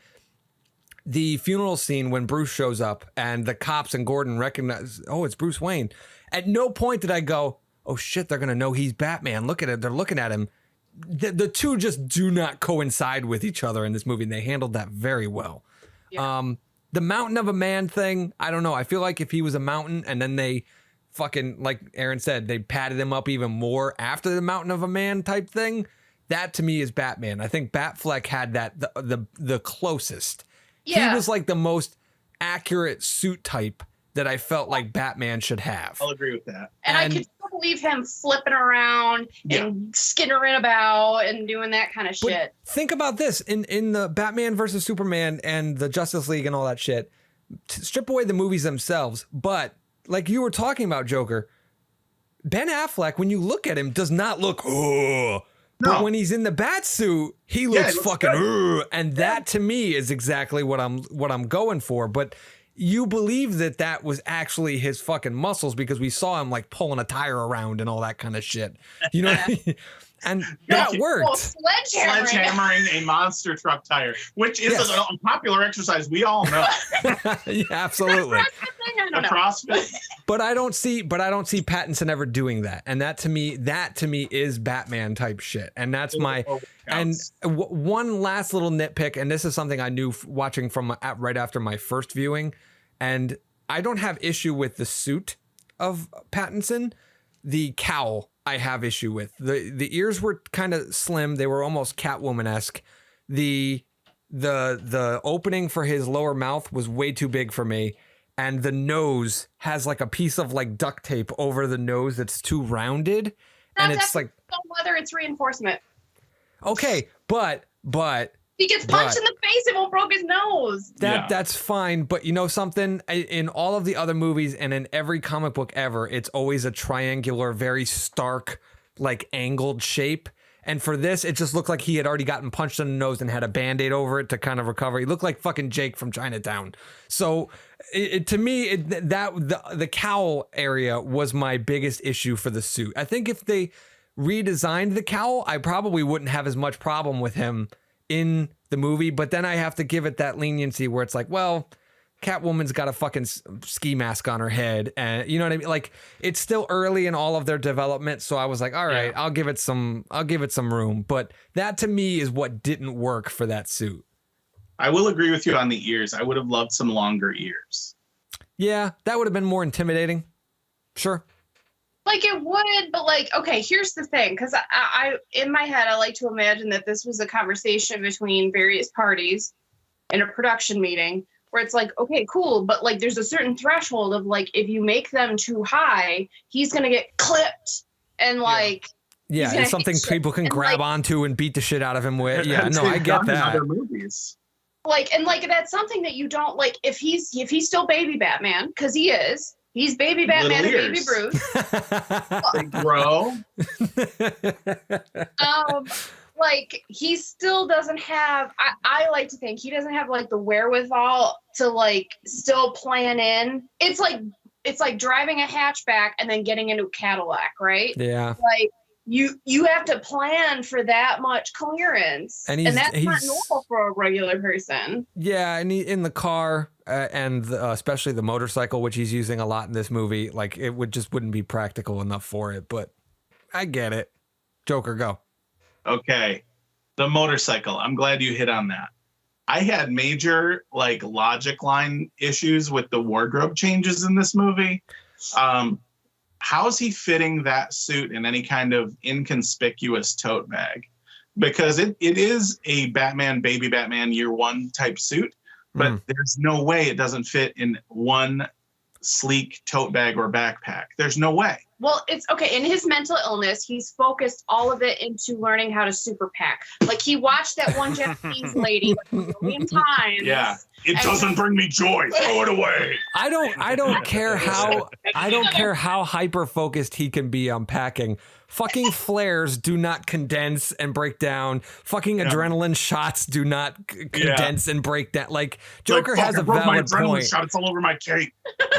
The funeral scene when Bruce shows up and the cops and Gordon recognize, oh, it's Bruce Wayne. At no point did I go, oh shit, they're going to know he's Batman. Look at it. They're looking at him. The two just do not coincide with each other in this movie. And they handled that very well. Yeah. The mountain of a man thing, I don't know. I feel like if he was a mountain and then they fucking, like Erin said, they padded him up even more after the mountain of a man type thing. That to me is Batman. I think Batfleck had that the closest. Yeah. He was like the most accurate suit type that I felt like Batman should have. I'll agree with that. And I could believe him flipping around and skittering about and doing that kind of shit. Think about this in the Batman versus Superman and the Justice League and all that shit. Strip away the movies themselves, but like you were talking about, Joker, Ben Affleck, when you look at him, does not look. Oh. No. But when he's in the bat suit, he looks fucking. And that to me is exactly what I'm going for. But you believe that was actually his fucking muscles because we saw him like pulling a tire around and all that kind of shit. You know what I mean? And that worked. Oh, sledgehammering a monster truck tire, which is a popular exercise we all know. Yeah, absolutely. CrossFit. But I don't see Pattinson ever doing that, and that to me is Batman type shit, and that's my. And one last little nitpick, and this is something I knew watching from right after my first viewing, and I don't have issue with the suit of Pattinson, the cowl. I have issue with the ears were kind of slim. They were almost Catwoman-esque. The opening for his lower mouth was way too big for me. And the nose has like a piece of like duct tape over the nose that's too rounded. And it's like whether it's reinforcement. Okay, but he gets punched in the face, it won't broke his nose. That's fine, but you know something? In all of the other movies and in every comic book ever, it's always a triangular, very stark, like angled shape. And for this, it just looked like he had already gotten punched in the nose and had a Band-Aid over it to kind of recover. He looked like fucking Jake from Chinatown. So to me, the cowl area was my biggest issue for the suit. I think if they redesigned the cowl, I probably wouldn't have as much problem with him in the movie, but then I have to give it that leniency where it's like, well, Catwoman's got a fucking ski mask on her head, and you know what I mean? Like, it's still early in all of their development, so I was like, all right, I'll give it some room. But that to me is what didn't work for that suit. I will agree with you on the ears. I would have loved some longer ears. Yeah, that would have been more intimidating. Sure. Like it would, but like, okay, here's the thing, because I in my head, I like to imagine that this was a conversation between various parties in a production meeting where it's like, okay, cool, but like there's a certain threshold of like, if you make them too high, he's going to get clipped and like... Yeah, it's something people can grab onto and beat the shit out of him with. Yeah, no, I get that. Other movies. Like, and like, that's something that you don't like, if he's still baby Batman, because he is. He's baby Batman and baby Bruce. They grow. Like he still doesn't have. I like to think he doesn't have like the wherewithal to like still plan in. It's like driving a hatchback and then getting into a Cadillac, right? Yeah. Like you have to plan for that much clearance, and that's not normal for a regular person. Yeah, and in the car. And especially the motorcycle, which he's using a lot in this movie, like it wouldn't be practical enough for it. But I get it. Joker, go. Okay, the motorcycle. I'm glad you hit on that. I had major like logic line issues with the wardrobe changes in this movie. How's he fitting that suit in any kind of inconspicuous tote bag? Because it is a Batman, baby Batman year one type suit. But there's no way it doesn't fit in one sleek tote bag or backpack. There's no way. Well, it's okay. In his mental illness, he's focused all of it into learning how to super pack. Like he watched that one Japanese lady like a million times. Yeah. It doesn't bring me joy. Throw it away. I don't care how hyper focused he can be on packing. Fucking flares do not condense and break down. Fucking adrenaline shots do not condense and break down. Like Joker has a valid point. Shot, it's all over my cape.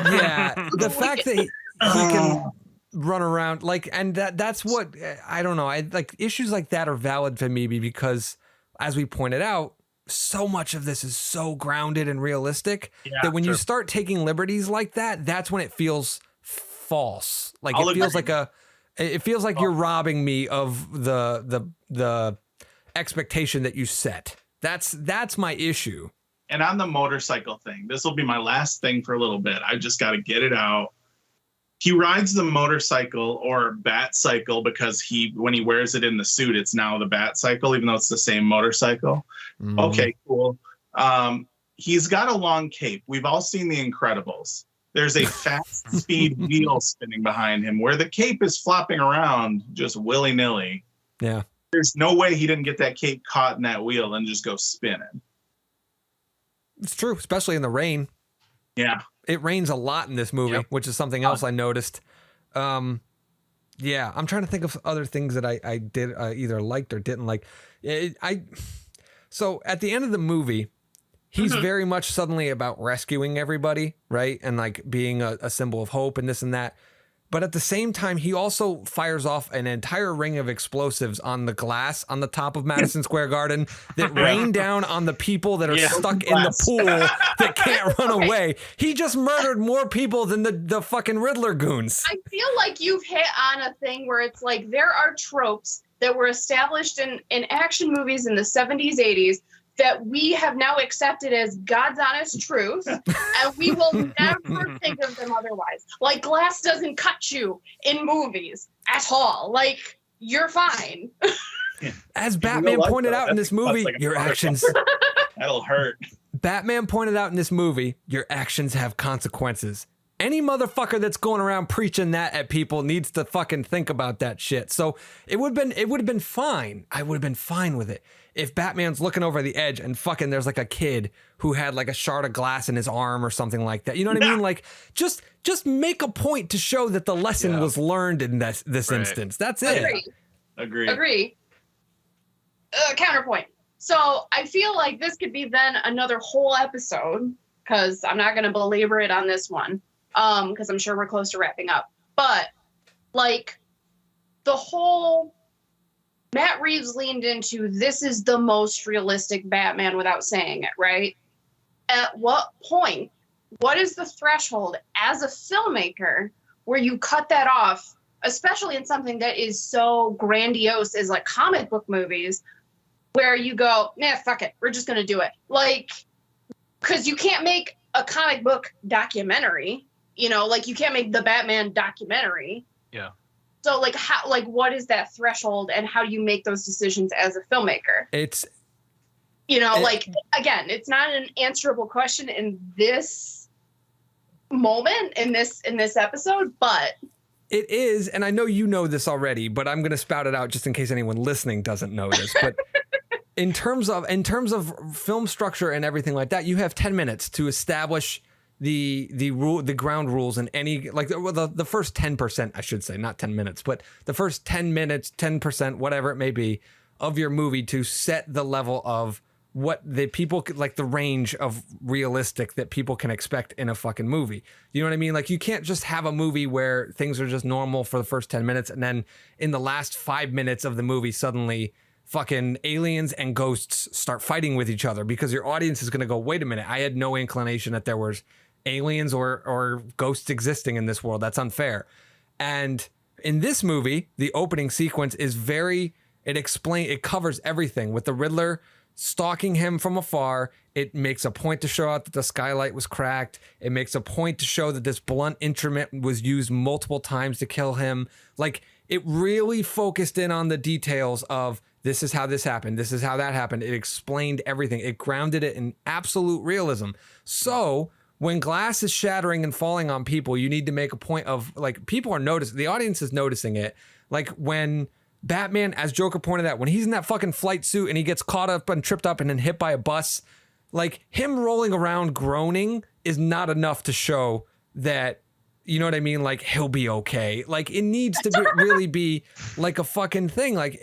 Yeah, the fact that he can run around like, and that's what I don't know. I like issues like that are valid for me because, as we pointed out, so much of this is so grounded and realistic that when you start taking liberties like that, that's when it feels false. Like it feels like you're robbing me of the expectation that you set. That's my issue. And on the motorcycle thing, this will be my last thing for a little bit. I just got to get it out. He rides the motorcycle or bat cycle because when he wears it in the suit, it's now the bat cycle, even though it's the same motorcycle. Okay, cool. He's got a long cape. We've all seen The Incredibles. there's a fast speed wheel spinning behind him where the cape is flopping around just willy-nilly. Yeah. There's no way he didn't get that cape caught in that wheel and just go spinning. It's true, especially in the rain. Yeah. It rains a lot in this movie, which is something else I noticed. Yeah, I'm trying to think of other things that I did either liked or didn't like. So at the end of the movie, he's very much suddenly about rescuing everybody, right? And like being a symbol of hope and this and that. But at the same time, he also fires off an entire ring of explosives on the glass on the top of Madison Square Garden that rain down on the people that are stuck in the pool that can't run away. He just murdered more people than the fucking Riddler goons. I feel like you've hit on a thing where it's like there are tropes that were established in action movies in the 70s, 80s that we have now accepted as God's honest truth, and we will never think of them otherwise. Like, glass doesn't cut you in movies at all. Like, you're fine. As Batman pointed out in this movie, your actions... That'll hurt. Batman pointed out in this movie, your actions have consequences. Any motherfucker that's going around preaching that at people needs to fucking think about that shit. So it would have been fine. I would have been fine with it if Batman's looking over the edge and fucking there's like a kid who had like a shard of glass in his arm or something like that. You know what I mean? Like just make a point to show that the lesson was learned in this instance. That's it. Agree. Counterpoint. So I feel like this could be then another whole episode, because I'm not going to belabor it on this one. Because I'm sure we're close to wrapping up. But like the whole Matt Reeves leaned into, this is the most realistic Batman without saying it, right? At what point, what is the threshold as a filmmaker where you cut that off, especially in something that is so grandiose as like comic book movies, where you go, nah, fuck it, we're just going to do it. Like, because you can't make a comic book documentary. You know, like you can't make the Batman documentary. Yeah. So like how, like what is that threshold and how do you make those decisions as a filmmaker? It's, like, again, it's not an answerable question in this moment, in this episode, but it is. And I know you know this already, but I'm going to spout it out just in case anyone listening doesn't know this. But in terms of film structure and everything like that, you have 10 minutes to establish the ground rules in any, like the first 10%, I should say, not 10 minutes, but the first 10 minutes, 10%, whatever it may be, of your movie to set the level of what the people, like the range of realistic that people can expect in a fucking movie. You know what I mean? Like you can't just have a movie where things are just normal for the first 10 minutes and then in the last 5 minutes of the movie suddenly fucking aliens and ghosts start fighting with each other, because your audience is going to go, wait a minute, I had no inclination that there was aliens or ghosts existing in this world. That's unfair. And in this movie, the opening sequence is it covers everything with the Riddler stalking him from afar. It makes a point to show out that the skylight was cracked. It makes a point to show that this blunt instrument was used multiple times to kill him. Like it really focused in on the details of, this is how this happened, this is how that happened. It explained everything. It grounded it in absolute realism. So when glass is shattering and falling on people, you need to make a point of, like, people are noticing, the audience is noticing it. Like when Batman, as Joker pointed out, when he's in that fucking flight suit and he gets caught up and tripped up and then hit by a bus, like him rolling around groaning is not enough to show that, you know what I mean? Like he'll be okay. Like it needs to really be like a fucking thing. Like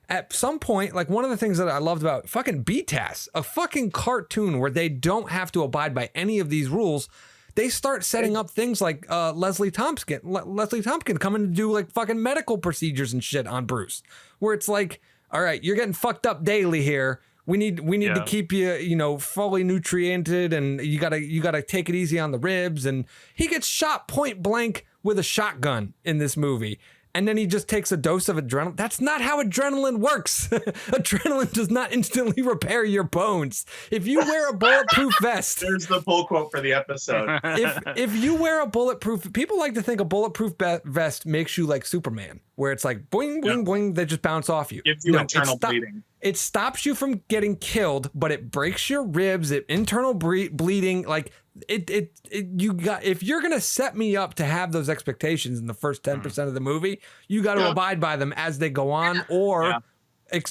at some point, like one of the things that I loved about fucking BTAS, a fucking cartoon where they don't have to abide by any of these rules, they start setting up things like Leslie Thompson coming to do like fucking medical procedures and shit on Bruce, where it's like, all right, you're getting fucked up daily here. We need to keep you, fully nutriented, and you gotta take it easy on the ribs. And he gets shot point blank with a shotgun in this movie. And then he just takes a dose of adrenaline. That's not how adrenaline works. Adrenaline does not instantly repair your bones. If you wear a bulletproof vest. There's the pull quote for the episode. If you wear a bulletproof, people like to think a bulletproof vest makes you like Superman. where it's like boing, boing, boing, they just bounce off you. Gives you internal bleeding. It stops you from getting killed, but it breaks your ribs, internal bleeding. Like if you're going to set me up to have those expectations in the first 10% of the movie, you got to abide by them as they go on, or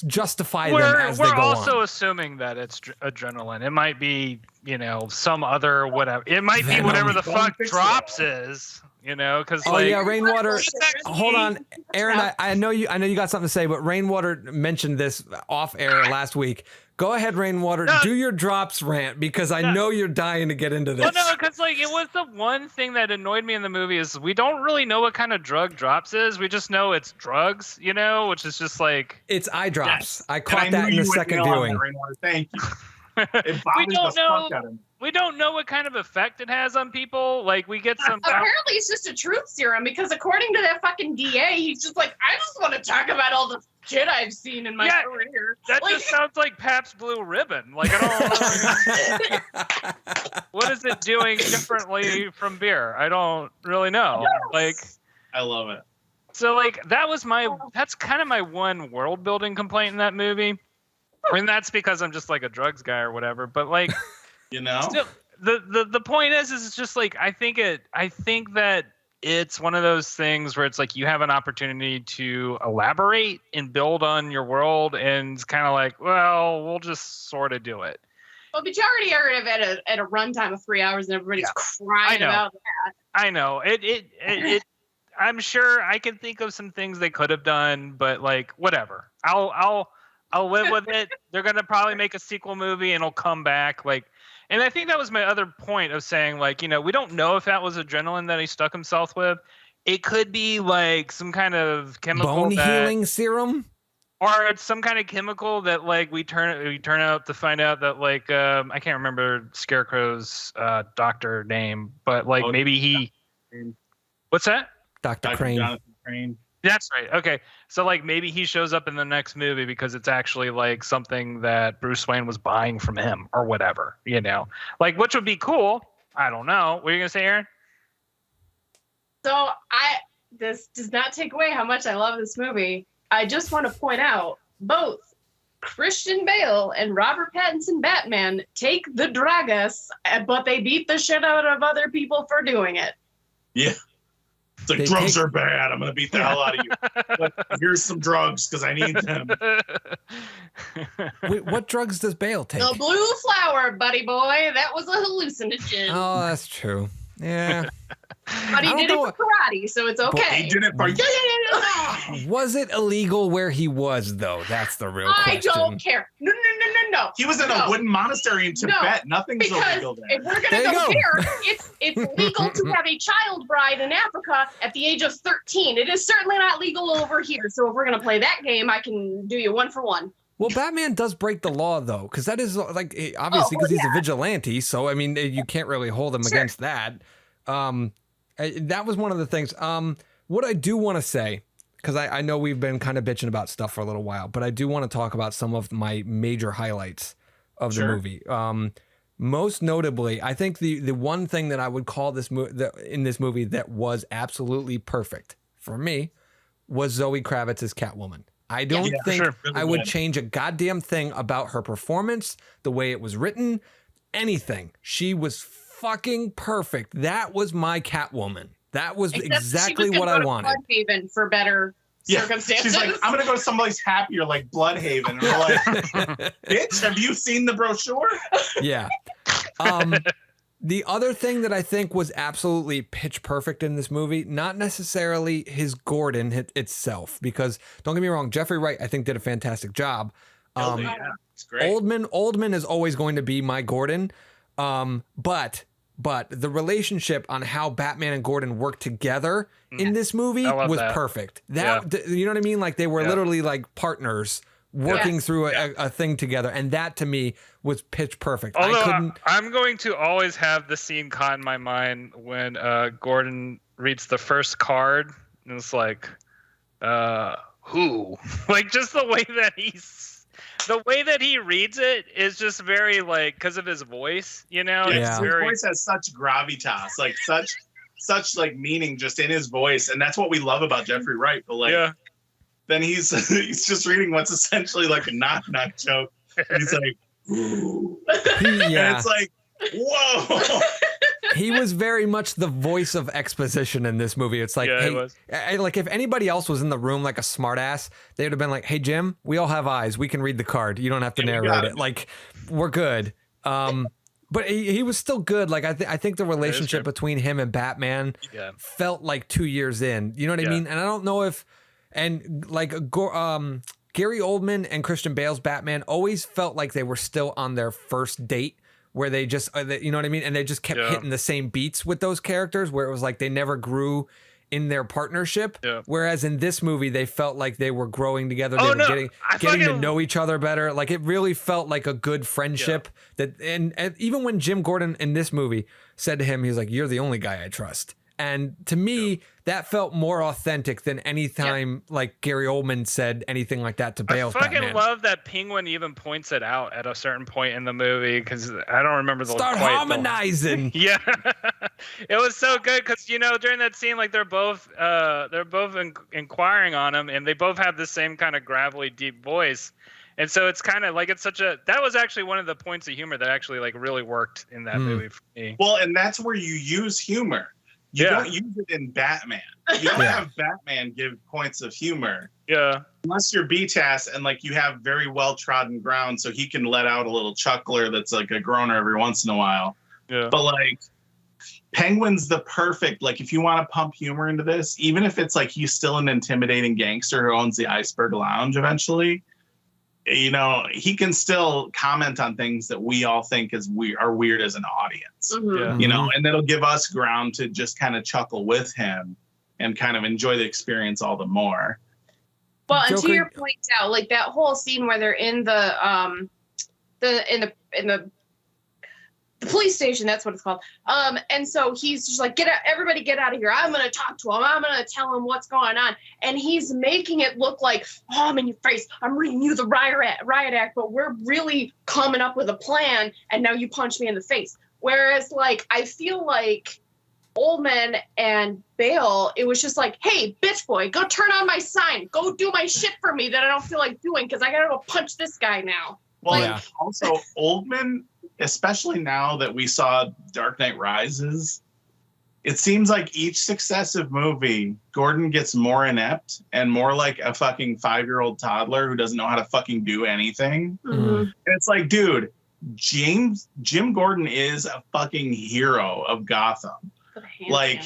justify them as they go on. We're also assuming that it's adrenaline. It might be, some other whatever. It might be whatever the fuck drops is, because Rainwater. Hold on, Erin. I know you got something to say, but Rainwater mentioned this off air last week. Go ahead, Rainwater. Do your drops rant, because I know you're dying to get into this. Well, no, because it was the one thing that annoyed me in the movie is we don't really know what kind of drug drops is. We just know it's drugs, which is just like it's eye drops. Yes. I caught that in the second viewing. Thank you. We don't know what kind of effect it has on people. Like, we get some. Apparently, it's just a truth serum, because according to that fucking DA, he's just like, I just want to talk about all the shit I've seen in my career. That just sounds like Pabst Blue Ribbon. Like, I don't. What is it doing differently from beer? I don't really know. Yes. Like, I love it. So, that's kind of my one world building complaint in that movie. I mean, that's because I'm just like a drugs guy or whatever. But like, still, the point is it's just like I think that it's one of those things where it's like you have an opportunity to elaborate and build on your world, and it's kind of like, well, we'll just sort of do it. Well, but you already are at a runtime of 3 hours, and everybody's crying about that. I know it. I'm sure I can think of some things they could have done, but like whatever. I'll live with it. They're going to probably make a sequel movie and it'll come back. And I think that was my other point of saying, we don't know if that was adrenaline that he stuck himself with. It could be like some kind of chemical healing serum, or it's some kind of chemical that we turn out to find out that I can't remember Scarecrow's doctor name, but maybe he. What's that? Dr. Crane. Jonathan Crane. That's right. Okay. So maybe he shows up in the next movie because it's actually something that Bruce Wayne was buying from him or whatever, which would be cool. I don't know. What are you going to say, Erin? So this does not take away how much I love this movie. I just want to point out both Christian Bale and Robert Pattinson Batman take the dragas, but they beat the shit out of other people for doing it. Yeah. It's like, drugs are bad. I'm going to beat the hell out of you. But here's some drugs because I need them. Wait, what drugs does Bale take? The blue flower, buddy boy. That was a hallucinogen. Oh, that's true. Yeah. But he did it for karate, so it's okay. He did it for Was it illegal where he was, though? That's the real question. I don't care. No. He was in a wooden monastery in Tibet. Nothing's illegal there. If we're going to go there, it's legal to have a child bride in Africa at the age of 13. It is certainly not legal over here. So if we're going to play that game, I can do you one for one. Well, Batman does break the law, though, because that is obviously because he's a vigilante. So, I mean, you can't really hold him against that. That was one of the things. What I do want to say, because I know we've been kind of bitching about stuff for a little while, but I do want to talk about some of my major highlights of the movie. Most notably, I think the one thing that I would call in this movie that was absolutely perfect for me was Zoe Kravitz's Catwoman. I don't think I would change a goddamn thing about her performance, the way it was written, anything. She was fucking perfect. That was my Catwoman. That was exactly what I wanted. Bloodhaven for better circumstances. She's like, I'm gonna go someplace happier, like Bloodhaven. And we're like, bitch, have you seen the brochure? Yeah. The other thing that I think was absolutely pitch perfect in this movie, not necessarily his Gordon itself, because don't get me wrong, Jeffrey Wright I think did a fantastic job. It's great. Oldman is always going to be my Gordon, but the relationship on how Batman and Gordon work together in this movie was perfect. You know what I mean? Like they were literally like partners working through a thing together, and that to me was pitch perfect. Although I'm going to always have the scene caught in my mind when Gordon reads the first card and it's like, who? Like just the way that he reads it is just very like because of his voice, you know. His voice has such gravitas, like such such like meaning just in his voice, and that's what we love about Jeffrey Wright. But like, then he's just reading what's essentially like a knock joke. And he's like, ooh. And it's like, whoa. He was very much the voice of exposition in this movie. It's like, hey, like if anybody else was in the room like a smartass, they would have been like, hey, Jim, we all have eyes. We can read the card. You don't have to narrate it. Like, we're good. But he was still good. Like, I think the relationship between him and Batman felt like 2 years in. You know what I mean? And I don't know if, and like Gary Oldman and Christian Bale's Batman always felt like they were still on their first date, where they just, you know what I mean? And they just kept hitting the same beats with those characters, where it was like they never grew in their partnership. Whereas in this movie, they felt like they were growing together. They were getting to know each other better. Like it really felt like a good friendship. That and even when Jim Gordon in this movie said to him, he was like, "You're the only guy I trust." And to me, that felt more authentic than any time like Gary Oldman said anything like that to Bale's Batman. I fucking love that Penguin even points it out at a certain point in the movie, because I don't remember the Start harmonizing. Yeah, it was so good because, you know, during that scene, like they're both inquiring on him, and they both have the same kind of gravelly, deep voice. And so it's kind of like that was actually one of the points of humor that actually like really worked in that movie for me. Well, and that's where you use humor. You don't use it in Batman. You don't have Batman give points of humor. Yeah. Unless you're BTAS and like you have very well trodden ground, so he can let out a little chuckler that's like a groaner every once in a while. Yeah. But like Penguin's the perfect, like if you want to pump humor into this, even if it's like he's still an intimidating gangster who owns the Iceberg Lounge eventually, you know, he can still comment on things that we all think are weird as an audience, you know, and that'll give us ground to just kind of chuckle with him and kind of enjoy the experience all the more. Well, and to your point, Al, like that whole scene where they're in the police station, that's what it's called. And so he's just like, everybody get out of here. I'm going to talk to him. I'm going to tell him what's going on. And he's making it look like, oh, I'm in your face. I'm reading you the riot act, but we're really coming up with a plan. And now you punch me in the face. Whereas like, I feel like Oldman and Bale, it was just like, hey, bitch boy, go turn on my sign. Go do my shit for me that I don't feel like doing, because I got to go punch this guy now. Well, also Oldman, especially now that we saw Dark Knight Rises, it seems like each successive movie, Gordon gets more inept and more like a fucking 5-year-old toddler who doesn't know how to fucking do anything. And it's like, dude, Jim Gordon is a fucking hero of Gotham. Like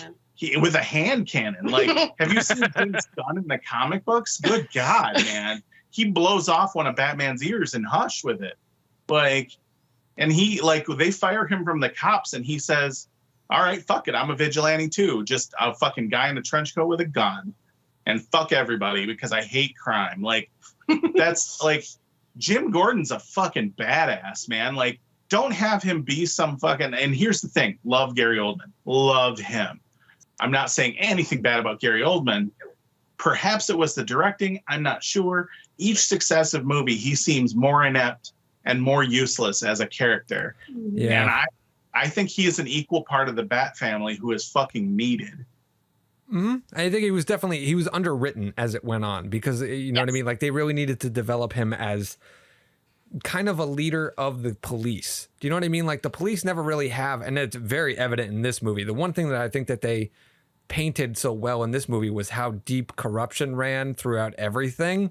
with a hand cannon. Like, have you seen James Gunn in the comic books? Good God, man. He blows off one of Batman's ears in Hush with it. Like, and he, like, they fire him from the cops and he says, all right, fuck it. I'm a vigilante too. Just a fucking guy in a trench coat with a gun, and fuck everybody because I hate crime. Like, that's like, Jim Gordon's a fucking badass, man. Like, don't have him be some fucking, and here's the thing. Love Gary Oldman. Loved him. I'm not saying anything bad about Gary Oldman. Perhaps it was the directing. I'm not sure. Each successive movie, he seems more inept and more useless as a character. Yeah. And I think he is an equal part of the Bat family who is fucking needed. I think he was underwritten as it went on, because you know what I mean? Like, they really needed to develop him as kind of a leader of the police. Do you know what I mean? Like, the police never really have, and it's very evident in this movie. The one thing that I think that they painted so well in this movie was how deep corruption ran throughout everything.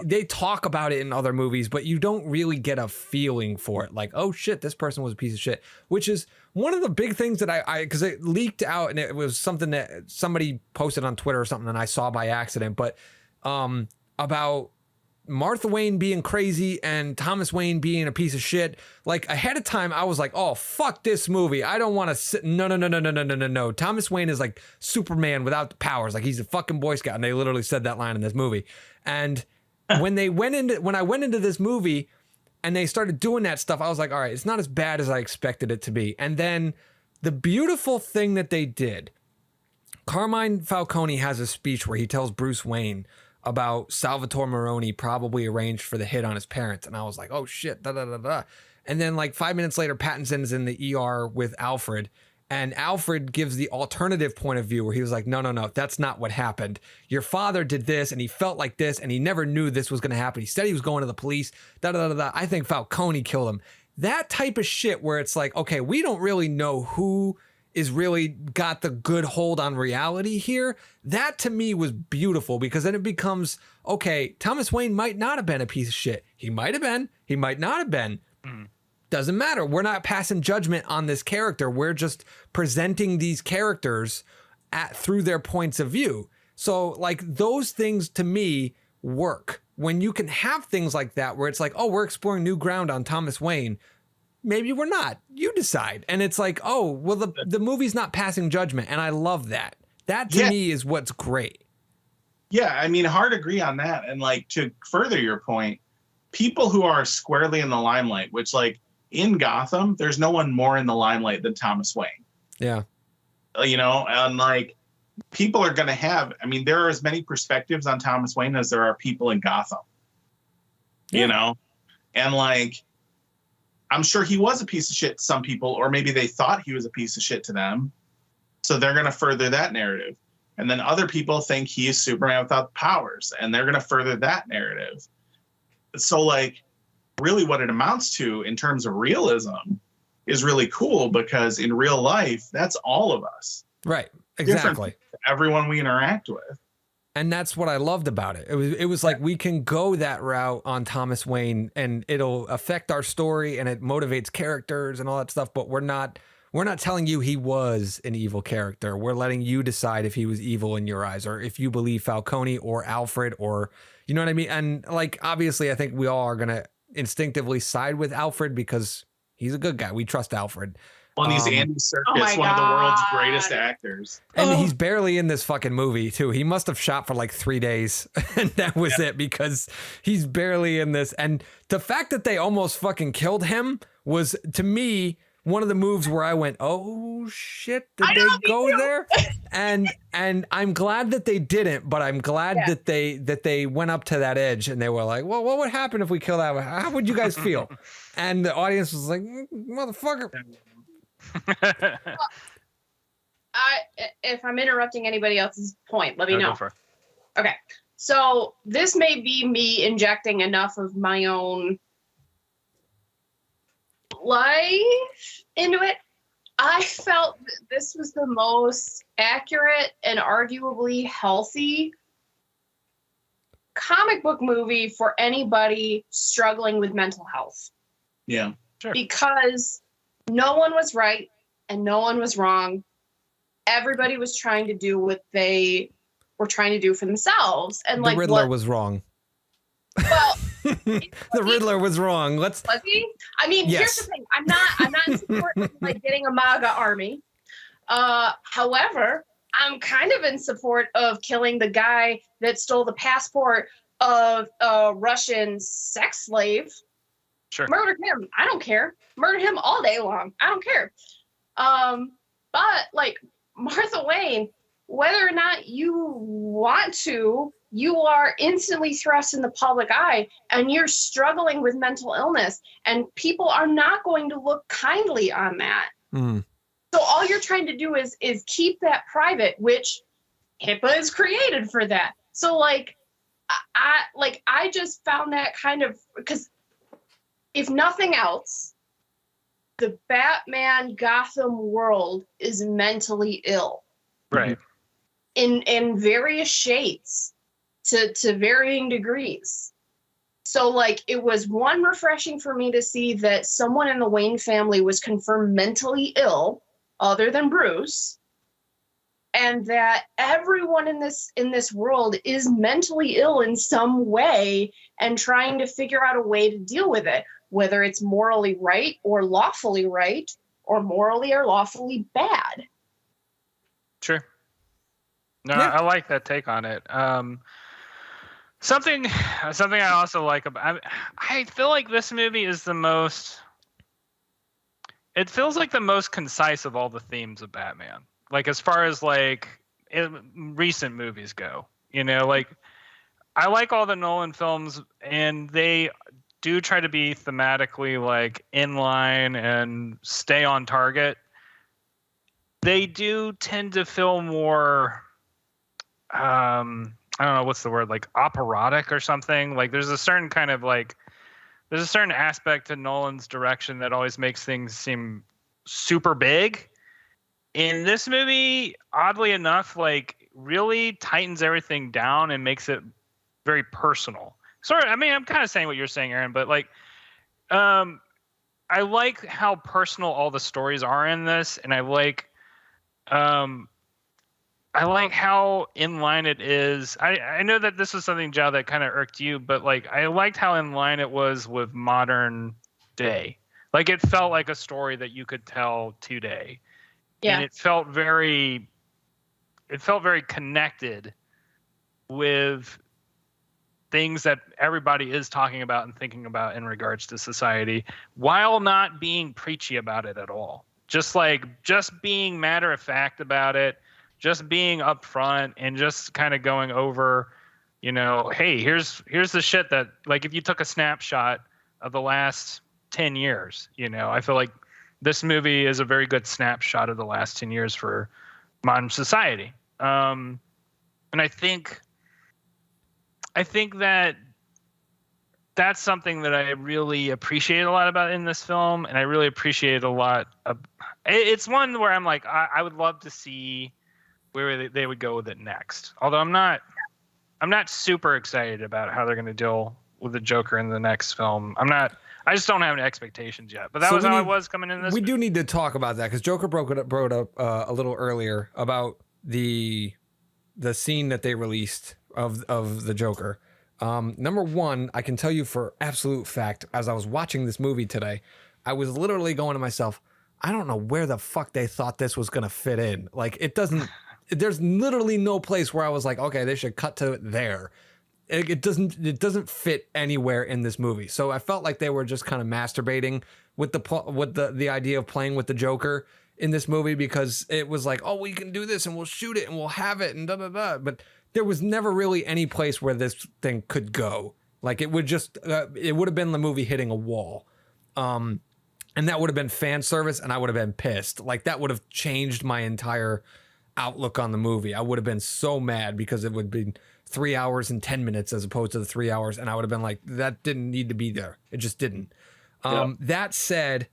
They talk about it in other movies, but you don't really get a feeling for it. Like, oh shit, this person was a piece of shit, which is one of the big things that I because it leaked out and it was something that somebody posted on Twitter or something and I saw by accident, but about Martha Wayne being crazy and Thomas Wayne being a piece of shit. Like, ahead of time, I was like, oh, fuck this movie. I don't want to sit. No. Thomas Wayne is like Superman without the powers. Like, he's a fucking Boy Scout. And they literally said that line in this movie. And when I went into this movie and they started doing that stuff, I was like, all right, it's not as bad as I expected it to be. And then the beautiful thing that they did, Carmine Falcone has a speech where he tells Bruce Wayne about Salvatore Maroni probably arranged for the hit on his parents. And I was like, oh shit, And then like 5 minutes later, Pattinson's in the ER with Alfred. And Alfred gives the alternative point of view where he was like, no, that's not what happened. Your father did this and he felt like this and he never knew this was going to happen. He said he was going to the police. I think Falcone killed him. That type of shit where it's like, okay, we don't really know who is really got the good hold on reality here. That to me was beautiful because then it becomes, okay, Thomas Wayne might not have been a piece of shit. He might have been. He might not have been. Doesn't matter. We're not passing judgment on this character. We're just presenting these characters through their points of view. So like those things to me work. When you can have things like that where it's like, oh, we're exploring new ground on Thomas Wayne. Maybe we're not. You decide. And it's like, oh, well, the movie's not passing judgment. And I love that. That to me is what's great. Yeah, I mean, hard agree on that. And like to further your point, people who are squarely in the limelight, which like, in Gotham, there's no one more in the limelight than Thomas Wayne. Yeah. You know, and like people are going to have, I mean, there are as many perspectives on Thomas Wayne as there are people in Gotham, you know, and like, I'm sure he was a piece of shit to some people, or maybe they thought he was a piece of shit to them. So they're going to further that narrative. And then other people think he is Superman without powers, and they're going to further that narrative. So like, really what it amounts to in terms of realism is really cool because in real life, that's all of us. Right. Exactly. Everyone we interact with. And that's what I loved about it. It was like we can go that route on Thomas Wayne and it'll affect our story and it motivates characters and all that stuff, but we're not telling you he was an evil character. We're letting you decide if he was evil in your eyes or if you believe Falcone or Alfred or you know what I mean? And like obviously I think we all are going to instinctively side with Alfred because he's a good guy. We trust Alfred. Well, and he's Andy Serkis, one of the world's greatest actors. And he's barely in this fucking movie too. He must have shot for like 3 days and that was it because he's barely in this. And the fact that they almost fucking killed him was to me one of the moves where I went, oh shit, did they go there? And I'm glad that they didn't, but I'm glad that they went up to that edge and they were like, well, what would happen if we kill that? How would you guys feel? And the audience was like, motherfucker. If I'm interrupting anybody else's point, let me know. Okay. So this may be me injecting enough of my own life into it. I felt that this was the most accurate and arguably healthy comic book movie for anybody struggling with mental health. Yeah, sure. Because no one was right and no one was wrong. Everybody was trying to do what they were trying to do for themselves. And the Riddler was wrong. Well, the Riddler was wrong. Was he? I mean, here's the thing. I'm not in support of like getting a MAGA army. However, I'm kind of in support of killing the guy that stole the passport of a Russian sex slave. Sure. Murder him. I don't care. Murder him all day long. I don't care. But like Martha Wayne, whether or not you want to, you are instantly thrust in the public eye and you're struggling with mental illness and people are not going to look kindly on that. So all you're trying to do is keep that private, which HIPAA is created for that. So like, I just found that kind of, because if nothing else, the Batman Gotham world is mentally ill. Right. In various shades to varying degrees. So like it was one refreshing for me to see that someone in the Wayne family was confirmed mentally ill other than Bruce, and that everyone in this world is mentally ill in some way and trying to figure out a way to deal with it, whether it's morally right or lawfully right or morally or lawfully bad. Sure. No, yeah. I like that take on it. Something I also like about, I feel like this movie is the most, it feels like the most concise of all the themes of Batman. Like as far as like recent movies go, you know, like I like all the Nolan films and they do try to be thematically like in line and stay on target. they do tend to feel more, I don't know what's the word, like operatic or something. Like there's a certain kind of like, there's a certain aspect to Nolan's direction that always makes things seem super big. In this movie, oddly enough, like really tightens everything down and makes it very personal. Sorry, I mean, I'm kind of saying what you're saying, Erin, but like, I like how personal all the stories are in this, and I like how in line it is. I know that this was something, Joe, that kind of irked you, but like I liked how in line it was with modern day. Like it felt like a story that you could tell today. Yeah. And it felt very connected with things that everybody is talking about and thinking about in regards to society, while not being preachy about it at all. Just being matter of fact about it, just being upfront, and just kind of going over, you know, hey, here's the shit that, like, if you took a snapshot of the last 10 years, you know, I feel like this movie is a very good snapshot of the last 10 years for modern society. And I think that that's something that I really appreciate a lot about in this film, and I really appreciate a lot of. It's one where I'm like, I would love to see where they would go with it next. Although I'm not super excited about how they're going to deal with the Joker in the next film. I just don't have any expectations yet. But that was how I was coming in this. We do need to talk about that because Joker brought up a little earlier about the scene that they released of the Joker. Number one, I can tell you for absolute fact, as I was watching this movie today, I was literally going to myself, I don't know where the fuck they thought this was going to fit in. Like, it doesn't, there's literally no place where I was like, okay, they should cut to it there. It doesn't fit anywhere in this movie. So I felt like they were just kind of masturbating with the idea of playing with the Joker in this movie, because it was like, oh, we can do this and we'll shoot it and we'll have it and da da da. But there was never really any place where this thing could go. Like, it would just, it would have been the movie hitting a wall. And that would have been fan service, and I would have been pissed. Like, that would have changed my entire outlook on the movie. I would have been so mad because it would be 3 hours and 10 minutes as opposed to the 3 hours. And I would have been like, that didn't need to be there. It just didn't. That said,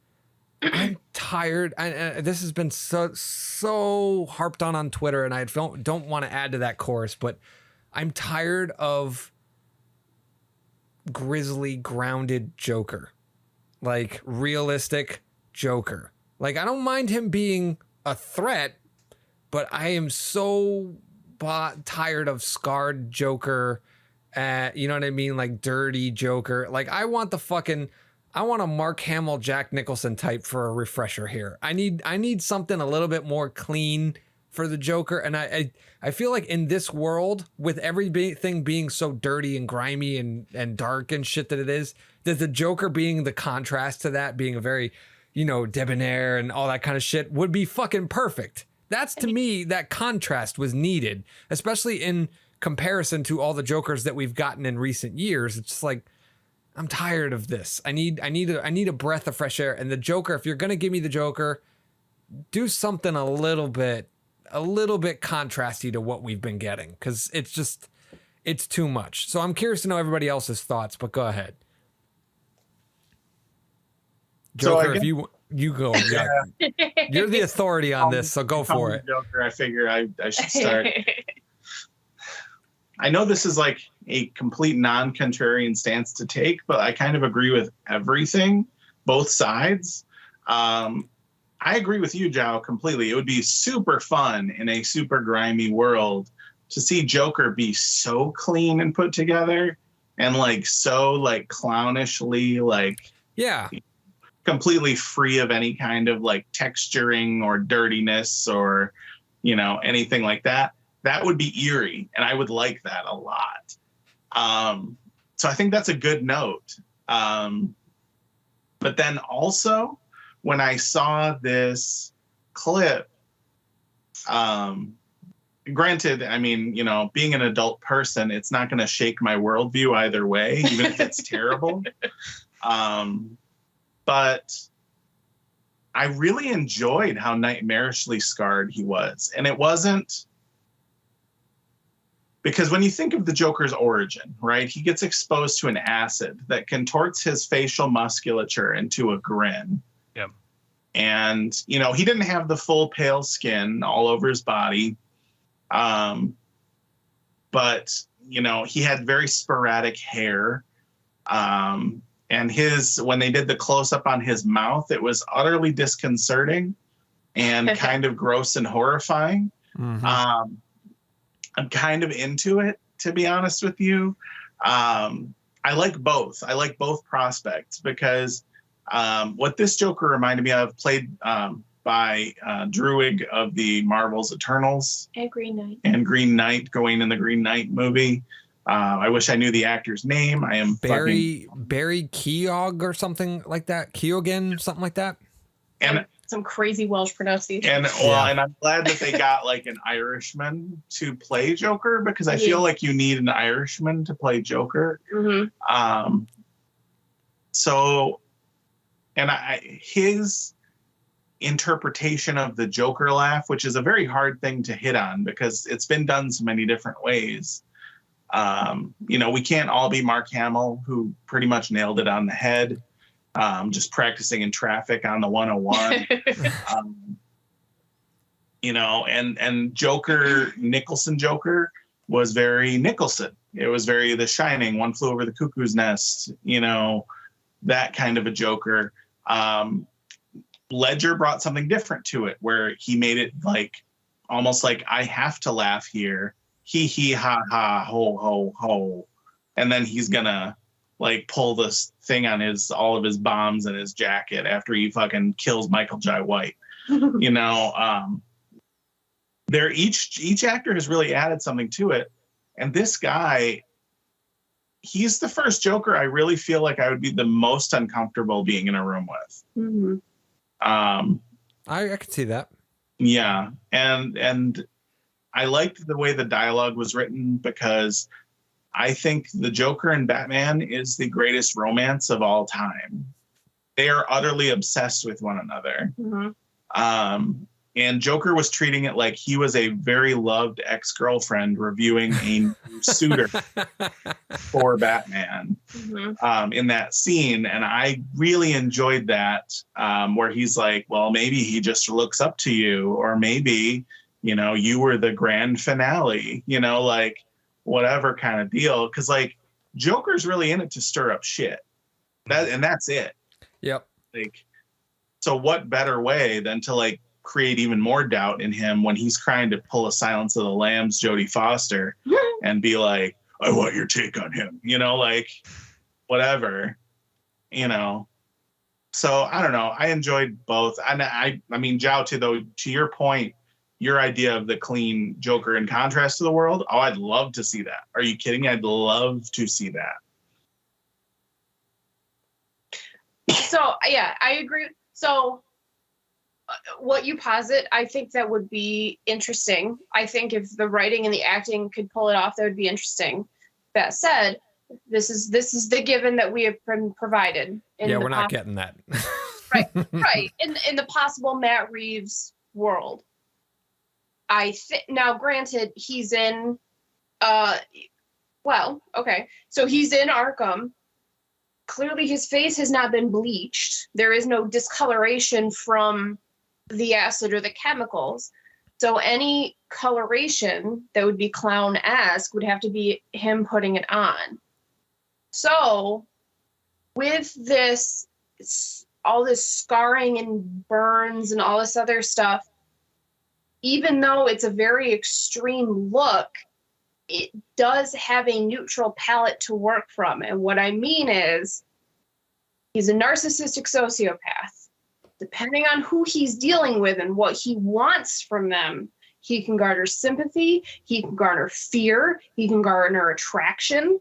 I'm tired. This has been so harped on Twitter, and I don't want to add to that chorus, but I'm tired of grisly, grounded Joker. Like, realistic Joker. Like, I don't mind him being a threat, but I am so tired of scarred Joker. You know what I mean? Like, dirty Joker. Like, I want a Mark Hamill, Jack Nicholson type for a refresher here. I need something a little bit more clean for the Joker. And I feel like in this world, with everything being so dirty and grimy and dark and shit that it is, that the Joker being the contrast to that, being a very, you know, debonair and all that kind of shit, would be fucking perfect. That's, to me, that contrast was needed, especially in comparison to all the Jokers that we've gotten in recent years. It's just like, I'm tired of this. I need a breath of fresh air. And the Joker, if you're gonna give me the Joker, do something a little bit contrasty to what we've been getting, because it's too much. So I'm curious to know everybody else's thoughts, but go ahead. Joker, if you go, yeah. You're the authority on this, so go for it. Joker, I figure I should start. I know this is like a complete non-contrarian stance to take, but I kind of agree with everything, both sides. I agree with you, Joe, completely. It would be super fun in a super grimy world to see Joker be so clean and put together, and like so like clownishly, like, yeah, completely free of any kind of like texturing or dirtiness or, you know, anything like that. That would be eerie, and I would like that a lot. So I think that's a good note. But then also, when I saw this clip, granted, I mean, you know, being an adult person, it's not going to shake my worldview either way, even if it's terrible. But I really enjoyed how nightmarishly scarred he was. And it wasn't because when you think of the Joker's origin, right, he gets exposed to an acid that contorts his facial musculature into a grin. Yep. And, you know, he didn't have the full pale skin all over his body. But, you know, he had very sporadic hair. And when they did the close up on his mouth, it was utterly disconcerting and kind of gross and horrifying. Mm-hmm. I'm kind of into it, to be honest with you. I like both. I like both prospects because what this Joker reminded me of, played by Druig of the Marvel's Eternals. And Green Knight. And Green Knight, going in the Green Knight movie. I wish I knew the actor's name. I am Barry Keogh or something like that. Keoghan, something like that. And some crazy Welsh pronunciation. And I'm glad that they got like an Irishman to play Joker, because I feel like you need an Irishman to play Joker. Mm-hmm. His interpretation of the Joker laugh, which is a very hard thing to hit on because it's been done so many different ways. You know, we can't all be Mark Hamill, who pretty much nailed it on the head. Just practicing in traffic on the 101. You know, and Nicholson Joker was very Nicholson. It was very The Shining, One Flew Over the Cuckoo's Nest, you know, that kind of a Joker. Ledger brought something different to it, where he made it like almost like, I have to laugh here. Hee ha ha ho ho ho. And then he's gonna like pull this thing on all of his bombs in his jacket after he fucking kills Michael Jai White. You know, each actor has really added something to it. And this guy, he's the first Joker I really feel like I would be the most uncomfortable being in a room with. Mm-hmm. I could see that. Yeah. And I liked the way the dialogue was written, because I think the Joker and Batman is the greatest romance of all time. They are utterly obsessed with one another. Mm-hmm. And Joker was treating it like he was a very loved ex-girlfriend reviewing a new suitor for Batman. Mm-hmm. In that scene. And I really enjoyed that, where he's like, well, maybe he just looks up to you, or maybe, you know, you were the grand finale, you know, like whatever kind of deal. Cause like Joker's really in it to stir up shit. And that's it. Yep. Like, so what better way than to like create even more doubt in him when he's trying to pull a Silence of the Lambs Jodie Foster and be like, I want your take on him, you know, like whatever, you know. So I don't know. I enjoyed both. And I mean, Zhao, to your point, your idea of the clean Joker in contrast to the world. Oh, I'd love to see that. Are you kidding me? I'd love to see that. So yeah, I agree. So what you posit, I think that would be interesting. I think if the writing and the acting could pull it off, that would be interesting. That said, this is the given that we have been provided. Yeah, we're not getting that. right. In the possible Matt Reeves world. Now, granted, he's in, okay. So he's in Arkham. Clearly his face has not been bleached. There is no discoloration from the acid or the chemicals. So any coloration that would be clown-esque would have to be him putting it on. So with this, all this scarring and burns and all this other stuff, even though it's a very extreme look, it does have a neutral palette to work from. And what I mean is, he's a narcissistic sociopath. Depending on who he's dealing with and what he wants from them, he can garner sympathy, he can garner fear, he can garner attraction.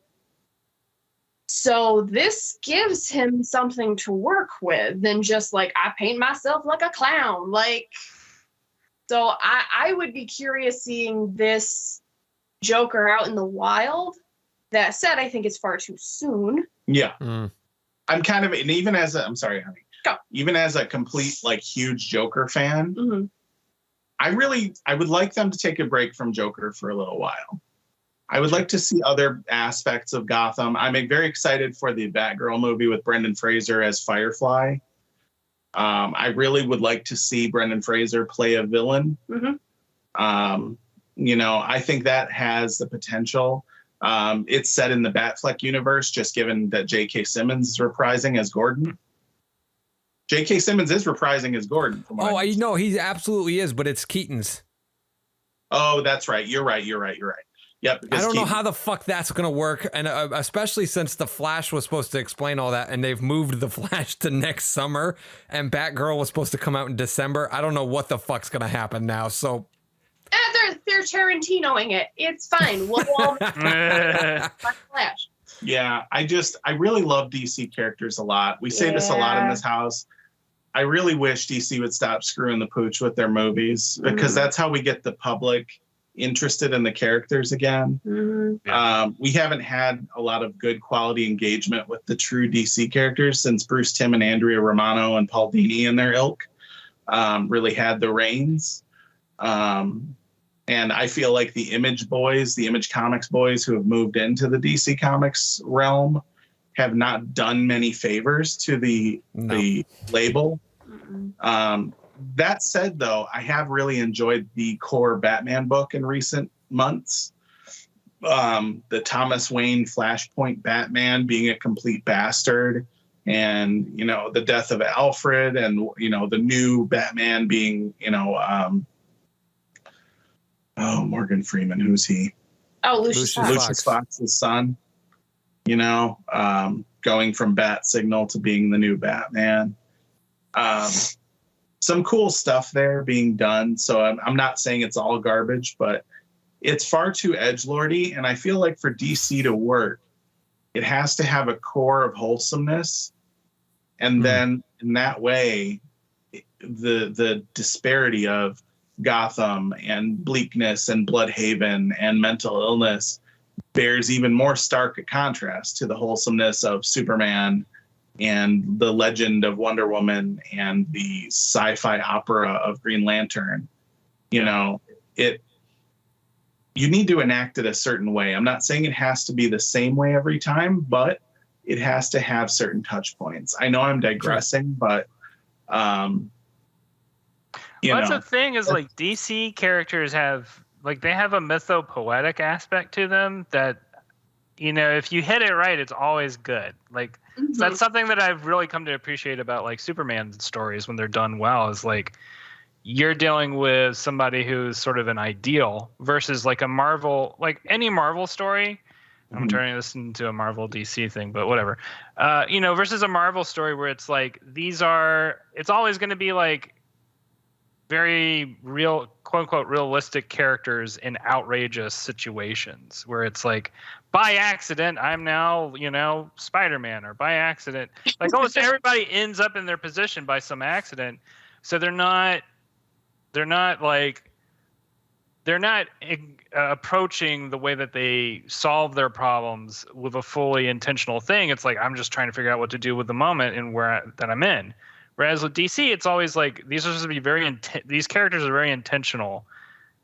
So this gives him something to work with than just like, I paint myself like a clown. Like, so I would be curious seeing this Joker out in the wild. That said, I think it's far too soon. Yeah. I'm kind of, and even as I'm sorry, honey. Go. even as a complete like huge Joker fan, Mm-hmm. I would like them to take a break from Joker for a little while. I would like to see other aspects of Gotham. I'm very excited for the Batgirl movie with Brendan Fraser as Firefly. I really would like to see Brendan Fraser play a villain. Mm-hmm. I think that has the potential. It's set in the Batfleck universe, just given that J.K. Simmons is reprising as Gordon. J.K. Simmons is reprising as Gordon. Oh, I know he absolutely is, but it's Keaton's. Oh, that's right. You're right. Yep. I don't know how the fuck that's gonna work, and especially since the Flash was supposed to explain all that, and they've moved the Flash to next summer, and Batgirl was supposed to come out in December. I don't know what the fuck's gonna happen now. So They're Tarantinoing it. It's fine. We'll all Flash. Yeah, I really love DC characters a lot. We say this a lot in this house. I really wish DC would stop screwing the pooch with their movies, because that's how we get the public interested in the characters again. We haven't had a lot of good quality engagement with the true DC characters since Bruce Timm and Andrea Romano and Paul Dini and their ilk really had the reins. And I feel like the Image Comics boys who have moved into the DC Comics realm have not done many favors to the label. That said, though, I have really enjoyed the core Batman book in recent months. The Thomas Wayne Flashpoint Batman being a complete bastard, and the death of Alfred, and the new Batman being Morgan Freeman. Who's he? Oh, Lucius Fox's son. Going from Bat Signal to being the new Batman. Some cool stuff there being done. So I'm not saying it's all garbage, but it's far too edgelordy. And I feel like for DC to work, it has to have a core of wholesomeness. And then in that way, the disparity of Gotham and bleakness and Bloodhaven and mental illness bears even more stark a contrast to the wholesomeness of Superman and the legend of Wonder Woman and the sci-fi opera of Green Lantern. You need to enact it a certain way. I'm not saying it has to be the same way every time, but it has to have certain touch points. I know I'm digressing, but that's the thing is, like, DC characters have a mythopoetic aspect to them that, if you hit it right, it's always good. Like, so that's something that I've really come to appreciate about, like, Superman stories when they're done well, is like you're dealing with somebody who's sort of an ideal versus like a Marvel, like any Marvel story. I'm turning this into a Marvel DC thing, but whatever. Versus a Marvel story where it's like it's always going to be like very real, quote unquote, realistic characters in outrageous situations where it's like, by accident, I'm now, Spider-Man, or by accident, like almost everybody ends up in their position by some accident. So they're not approaching the way that they solve their problems with a fully intentional thing. It's like, I'm just trying to figure out what to do with the moment and that I'm in. Whereas with DC, it's always like these characters are very intentional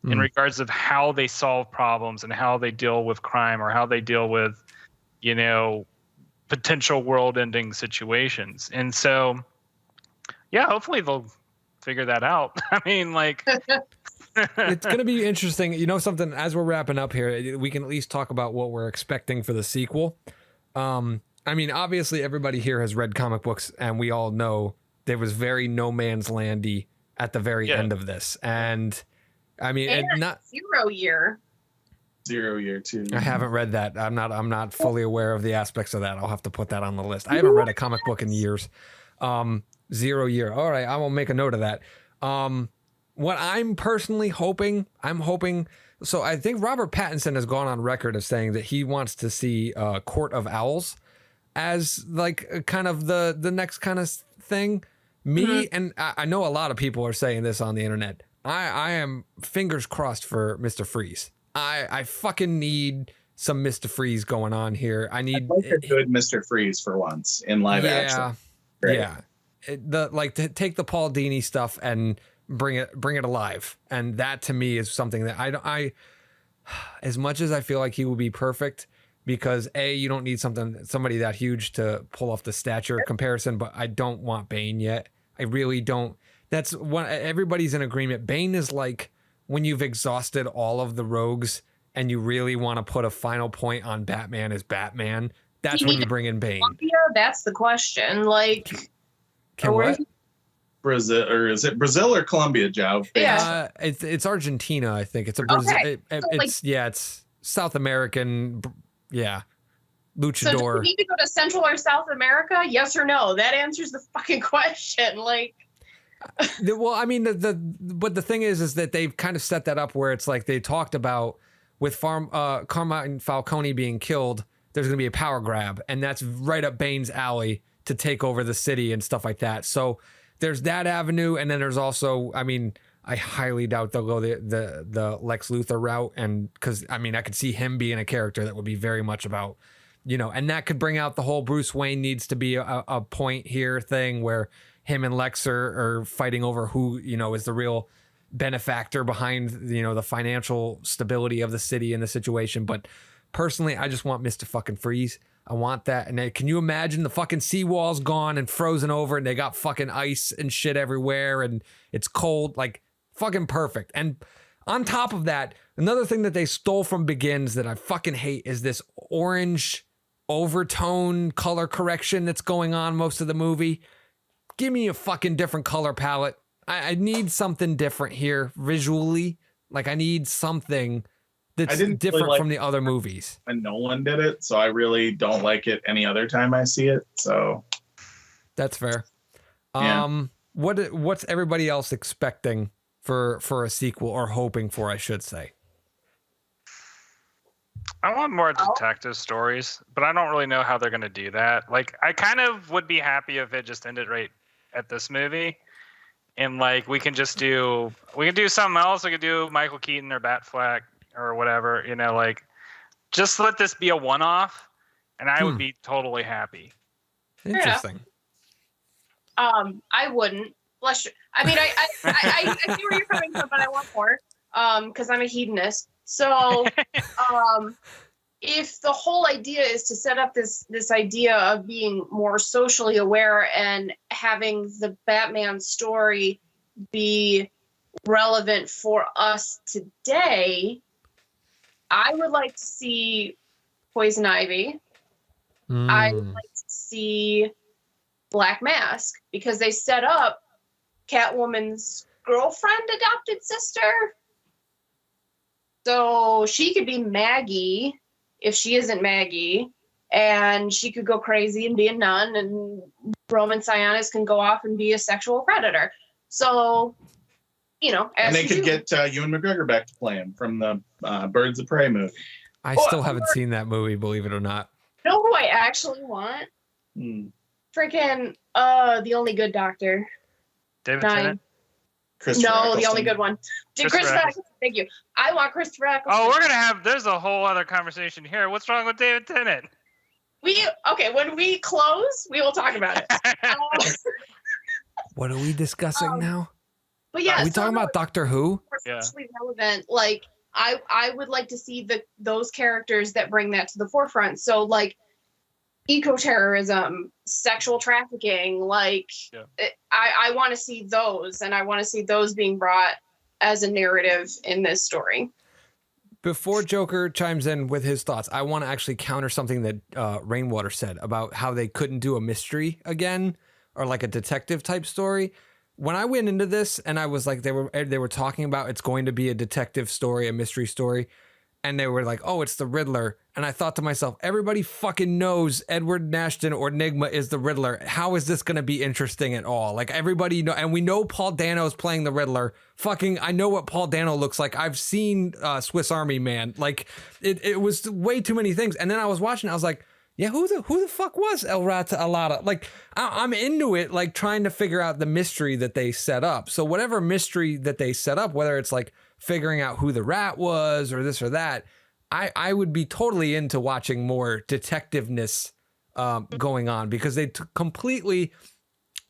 in regards of how they solve problems and how they deal with crime or how they deal with, potential world-ending situations. And so, yeah, hopefully they'll figure that out. I mean, like, it's going to be interesting. Something, as we're wrapping up here, we can at least talk about what we're expecting for the sequel. Obviously everybody here has read comic books, and we all know there was very no man's landy at the very end of this. And not 0 year. 0 year too. I haven't read that. I'm not fully aware of the aspects of that. I'll have to put that on the list. I haven't read a comic book in years. 0 year. All right. I will make a note of that. What I'm personally hoping, so I think Robert Pattinson has gone on record of saying that he wants to see Court of Owls as like kind of the next kind of thing. And I know a lot of people are saying this on the internet. I am fingers crossed for Mr. Freeze. I fucking need some Mr. Freeze going on here. I need a good Mr. Freeze for once in live action. Great. Yeah. to take the Paul Dini stuff and bring it alive. And that to me is something that I as much as I feel like he will be perfect, because you don't need somebody that huge to pull off the stature comparison, but I don't want Bane yet. I really don't. That's one, everybody's in agreement. Bane is like when you've exhausted all of the rogues and you really want to put a final point on Batman as Batman. That's when you bring in Bane. That's the question. Like, can what? Brazil, or is it Brazil or Colombia, Joe? Yeah, it's Argentina, I think. It's a Brazil. Okay. It's South American. Yeah, luchador. So do we need to go to Central or South America? Yes or no? That answers the fucking question. Like, well, I mean, but the thing is that they've kind of set that up where it's like they talked about with Carmine Falcone being killed, there's going to be a power grab, and that's right up Bane's alley to take over the city and stuff like that. So there's that avenue, and then there's also, I mean, I highly doubt they'll go the Lex Luthor route, and because I mean, I could see him being a character that would be very much about, and that could bring out the whole Bruce Wayne needs to be a point here thing where him and Lex are fighting over who is the real benefactor behind the financial stability of the city and the situation. But personally, I just want Mr. fucking Freeze. I want that. And can you imagine the fucking seawall's gone and frozen over and they got fucking ice and shit everywhere and it's cold, like fucking perfect. And on top of that, another thing that they stole from Begins that I fucking hate is this orange overtone color correction that's going on most of the movie. Give me a fucking different color palette. I need something different here visually. Like I need something that's different really from the other movies. And no one did it, so I really don't like it any other time I see it. So that's fair. Yeah. What's everybody else expecting for a sequel, or hoping for, I should say? I want more detective stories, but I don't really know how they're going to do that. Like, I kind of would be happy if it just ended right at this movie. And like, we can do something else. We could do Michael Keaton or Batfleck or whatever, like just let this be a one-off and I would be totally happy. Interesting. I wouldn't. I mean, I see where you're coming from, but I want more because I'm a hedonist. So if the whole idea is to set up this idea of being more socially aware and having the Batman story be relevant for us today, I would like to see Poison Ivy. I would like to see Black Mask, because they set up Catwoman's girlfriend, adopted sister. So she could be Maggie if she isn't Maggie, and she could go crazy and be a nun, and Roman Sionis can go off and be a sexual predator. So, and they could get Ewan McGregor back to play him from the Birds of Prey movie. I still haven't seen that movie, believe it or not. You know who I actually want? Freaking The Only Good Doctor. David Tennant? The only good one. Christopher Eccleston, thank you. I want Christopher Eccleston. Oh, there's a whole other conversation here. What's wrong with David Tennant? When we close, we will talk about it. What are we discussing now? But yeah, are we talking about Doctor Who? Especially relevant. Like, I would like to see those characters that bring that to the forefront. So like eco-terrorism, sexual trafficking, like I want to see those, and I want to see those being brought as a narrative in this story. Before Joker chimes in with his thoughts, I want to actually counter something that Rainwater said about how they couldn't do a mystery again, or like a detective type story. When I went into this and I was like, they were talking about it's going to be a detective story, a mystery story. And they were like, oh, it's the Riddler. And I thought to myself, everybody fucking knows Edward Nashton or Enigma is the Riddler. How is this going to be interesting at all? Like, everybody know, and we know Paul Dano is playing the Riddler. Fucking, I know what Paul Dano looks like. I've seen Swiss Army Man. Like, it was way too many things. And then I was watching, I was like, yeah, who the fuck was El Rata Alada? Like, I'm into it, like trying to figure out the mystery that they set up. So whatever mystery that they set up, whether it's like figuring out who the rat was or this or that, I would be totally into watching more detectiveness going on, because they completely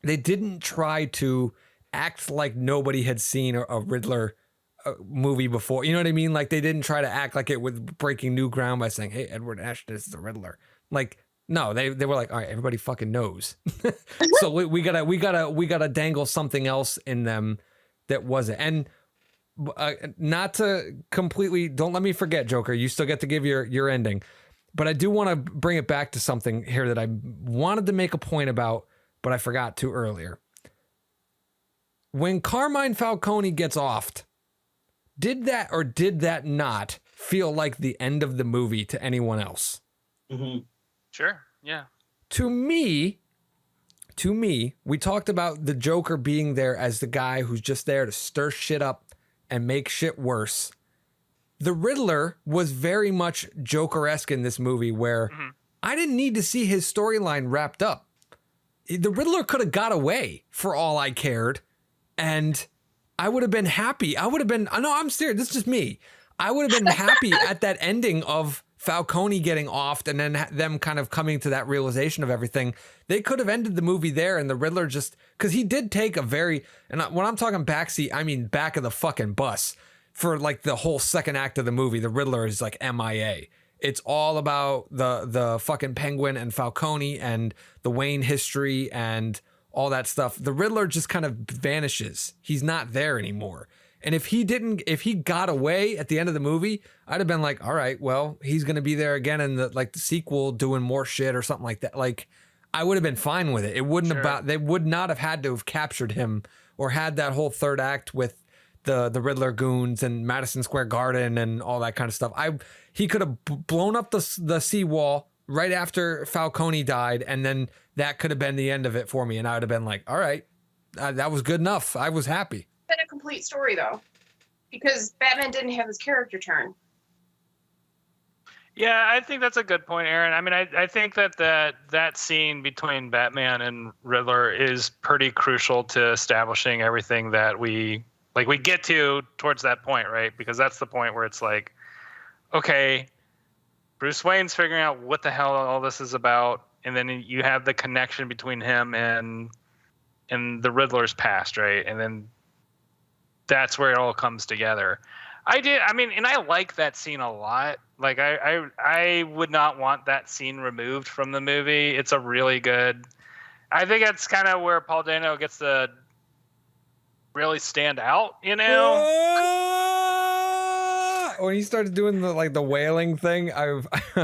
they didn't try to act like nobody had seen a Riddler movie before. You know what I mean? Like they didn't try to act like it was breaking new ground by saying, "Hey, Edward Ashton is the Riddler." Like, no, they were like, "All right, everybody fucking knows." So we gotta dangle something else in them that wasn't. And not to completely, don't let me forget, Joker. You still get to give your ending, but I do want to bring it back to something here that I wanted to make a point about, but I forgot to earlier. When Carmine Falcone gets offed, did that not feel like the end of the movie to anyone else? Mm-hmm. Sure. Yeah. To me, we talked about the Joker being there as the guy who's just there to stir shit up and make shit worse. The Riddler was very much Joker-esque in this movie where I didn't need to see his storyline wrapped up. The Riddler could have got away for all I cared, and I would have been happy. No, I'm serious. This is just me. I would have been happy at that ending of Falcone getting offed and then them kind of coming to that realization of everything. They could have ended the movie there, and the Riddler just, because he did take a very, and when I'm talking backseat, I mean back of the fucking bus for like the whole second act of the movie. The Riddler is like MIA. It's all about the fucking Penguin and Falcone and the Wayne history and all that stuff. The Riddler just kind of vanishes. He's not there anymore. And if he got away at the end of the movie, I'd have been like, all right, well, he's going to be there again in the sequel doing more shit or something like that. Like, I would have been fine with it. It wouldn't they would not have had to have captured him or had that whole third act with the Riddler goons and Madison Square Garden and all that kind of stuff. He could have blown up the seawall right after Falcone died, and then that could have been the end of it for me. And I would have been like, all right, that was good enough. I was happy. Been a complete story though, because Batman didn't have his character turn. Yeah, I think that's a good point, Erin. I mean, I think that scene between Batman and Riddler is pretty crucial to establishing everything that we get to towards that point, right? Because that's the point where it's like, okay, Bruce Wayne's figuring out what the hell all this is about, and then you have the connection between him and the Riddler's past, right? And then that's where it all comes together. And I like that scene a lot. Like I would not want that scene removed from the movie. It's a really good. I think that's kind of where Paul Dano gets to really stand out, you know. When he started doing the wailing thing, I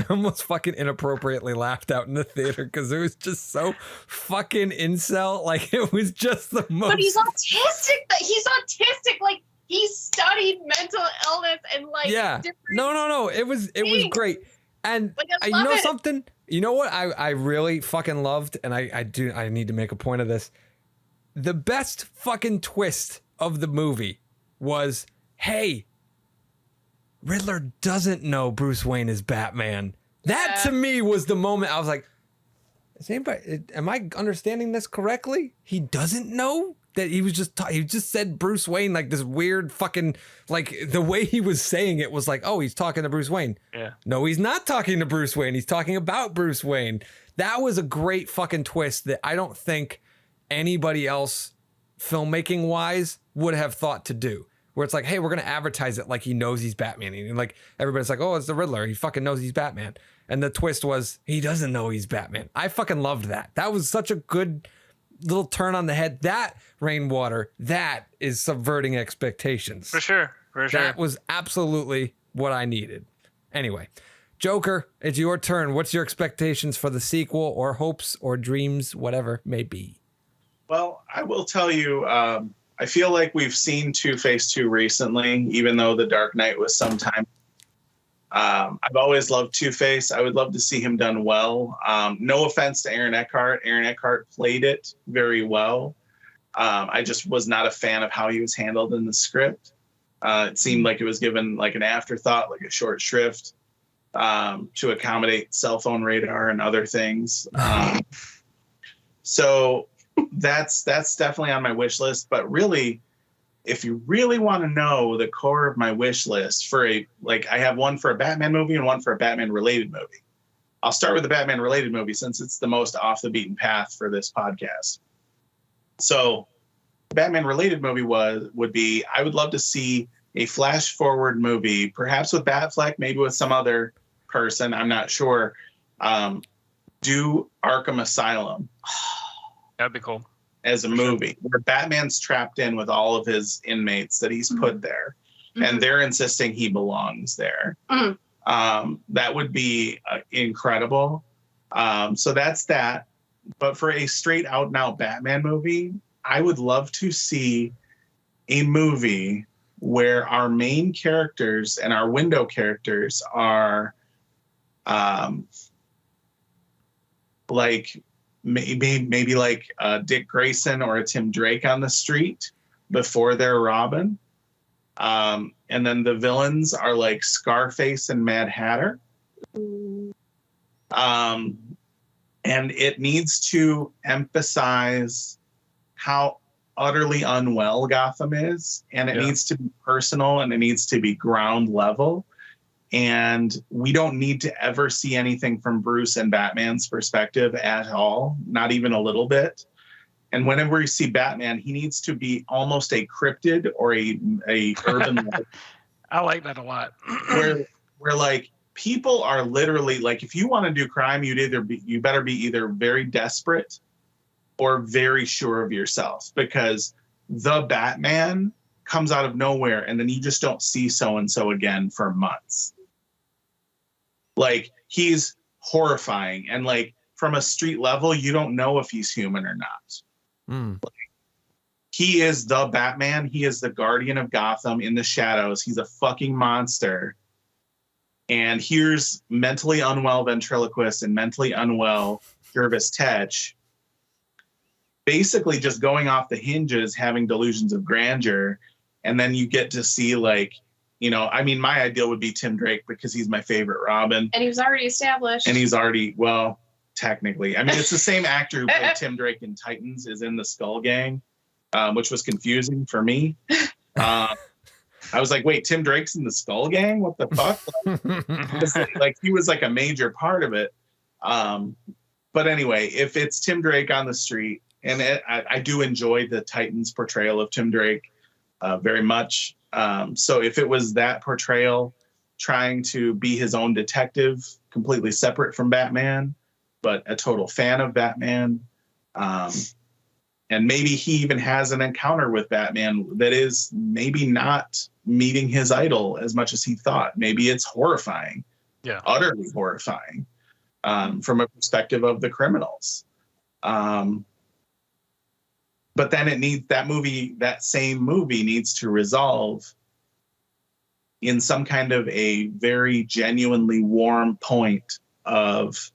almost fucking inappropriately laughed out in the theater because it was just so fucking incel. Like, it was just the most. But he's autistic. He's autistic. Like, he studied mental illness and No. It was great. And you know something? You know what I really fucking loved, and I need to make a point of this. The best fucking twist of the movie was, hey, Riddler doesn't know Bruce Wayne is Batman. That to me was the moment I was like, am I understanding this correctly? He doesn't know that he was he just said Bruce Wayne like this weird fucking, like the way he was saying it was like, oh, he's talking to Bruce Wayne. Yeah. No, he's not talking to Bruce Wayne. He's talking about Bruce Wayne. That was a great fucking twist that I don't think anybody else filmmaking wise would have thought to do. Where it's like, hey, we're going to advertise it like he knows he's Batman. And like, everybody's like, oh, it's the Riddler. He fucking knows he's Batman. And the twist was, he doesn't know he's Batman. I fucking loved that. That was such a good little turn on the head. That, Rainwater, that is subverting expectations. For sure. That was absolutely what I needed. Anyway, Joker, it's your turn. What's your expectations for the sequel, or hopes or dreams, whatever may be? Well, I will tell you, I feel like we've seen Two-Face 2 recently, even though The Dark Knight was some time. I've always loved Two-Face. I would love to see him done well. No offense to Aaron Eckhart. Aaron Eckhart played it very well. I just was not a fan of how he was handled in the script. It seemed like it was given like an afterthought, like a short shrift to accommodate cell phone radar and other things. So that's definitely on my wish list. But really, if you really want to know the core of my wish list I have one for a Batman movie and one for a Batman related movie. I'll start with the Batman related movie since it's the most off the beaten path for this podcast. So, Batman related movie would be I would love to see a flash forward movie, perhaps with Batfleck, maybe with some other person. I'm not sure. Do Arkham Asylum. That'd be cool. As a movie where Batman's trapped in with all of his inmates that he's put there, and they're insisting he belongs there. That would be incredible. So that's that. But for a straight out and out Batman movie, I would love to see a movie where our main characters and our window characters are like maybe like Dick Grayson or a Tim Drake on the street before they're Robin. And then the villains are like Scarface and Mad Hatter. And it needs to emphasize how utterly unwell Gotham is. And it needs to be personal, and it needs to be ground level. And we don't need to ever see anything from Bruce and Batman's perspective at all, not even a little bit. And whenever we see Batman, he needs to be almost a cryptid or a urban I like that a lot. where like people are literally like, if you want to do crime, you better be either very desperate or very sure of yourself, because the Batman comes out of nowhere and then you just don't see so-and-so again for months. Like, he's horrifying, and like from a street level, you don't know if he's human or not. Like, he is the Batman. He is the guardian of Gotham in the shadows. He's a fucking monster. And here's mentally unwell ventriloquist and mentally unwell Jervis Tetch basically just going off the hinges, having delusions of grandeur. And then you get to see, like, you know, I mean, my ideal would be Tim Drake because he's my favorite Robin. And he was already established. And he's already, well, technically. I mean, it's the same actor who played Tim Drake in Titans is in the Skull Gang, which was confusing for me. I was like, wait, Tim Drake's in the Skull Gang? What the fuck? Like, he was like a major part of it. But anyway, if it's Tim Drake on the street, and I do enjoy the Titans portrayal of Tim Drake very much. So if it was that portrayal, trying to be his own detective, completely separate from Batman, but a total fan of Batman, and maybe he even has an encounter with Batman that is maybe not meeting his idol as much as he thought. Maybe it's horrifying, utterly horrifying, from a perspective of the criminals. But then it needs that same movie needs to resolve in some kind of a very genuinely warm point of,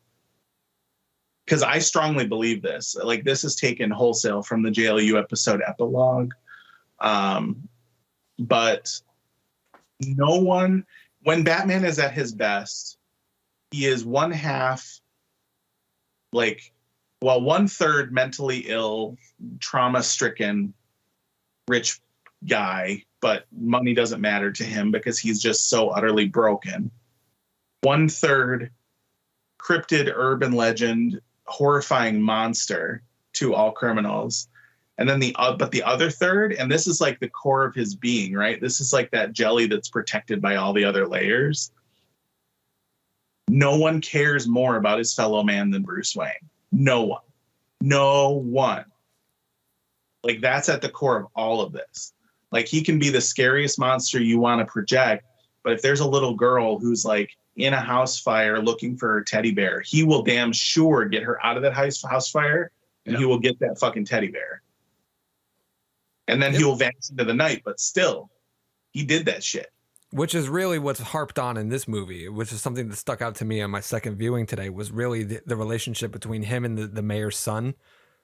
because I strongly believe this, like, this is taken wholesale from the JLU episode epilogue. But no one, when Batman is at his best, he is one third mentally ill, trauma-stricken, rich guy, but money doesn't matter to him because he's just so utterly broken. 1/3 cryptid urban legend, horrifying monster to all criminals. And then the other third, and this is like the core of his being, right? This is like that jelly that's protected by all the other layers. No one cares more about his fellow man than Bruce Wayne. No one. Like, that's at the core of all of this. Like, he can be the scariest monster you want to project, but if there's a little girl who's like in a house fire looking for her teddy bear, he will damn sure get her out of that house fire, and he will get that fucking teddy bear. And then he will vanish into the night, but still, he did that shit. Which is really what's harped on in this movie, which is something that stuck out to me on my second viewing today, was really the relationship between him and the mayor's son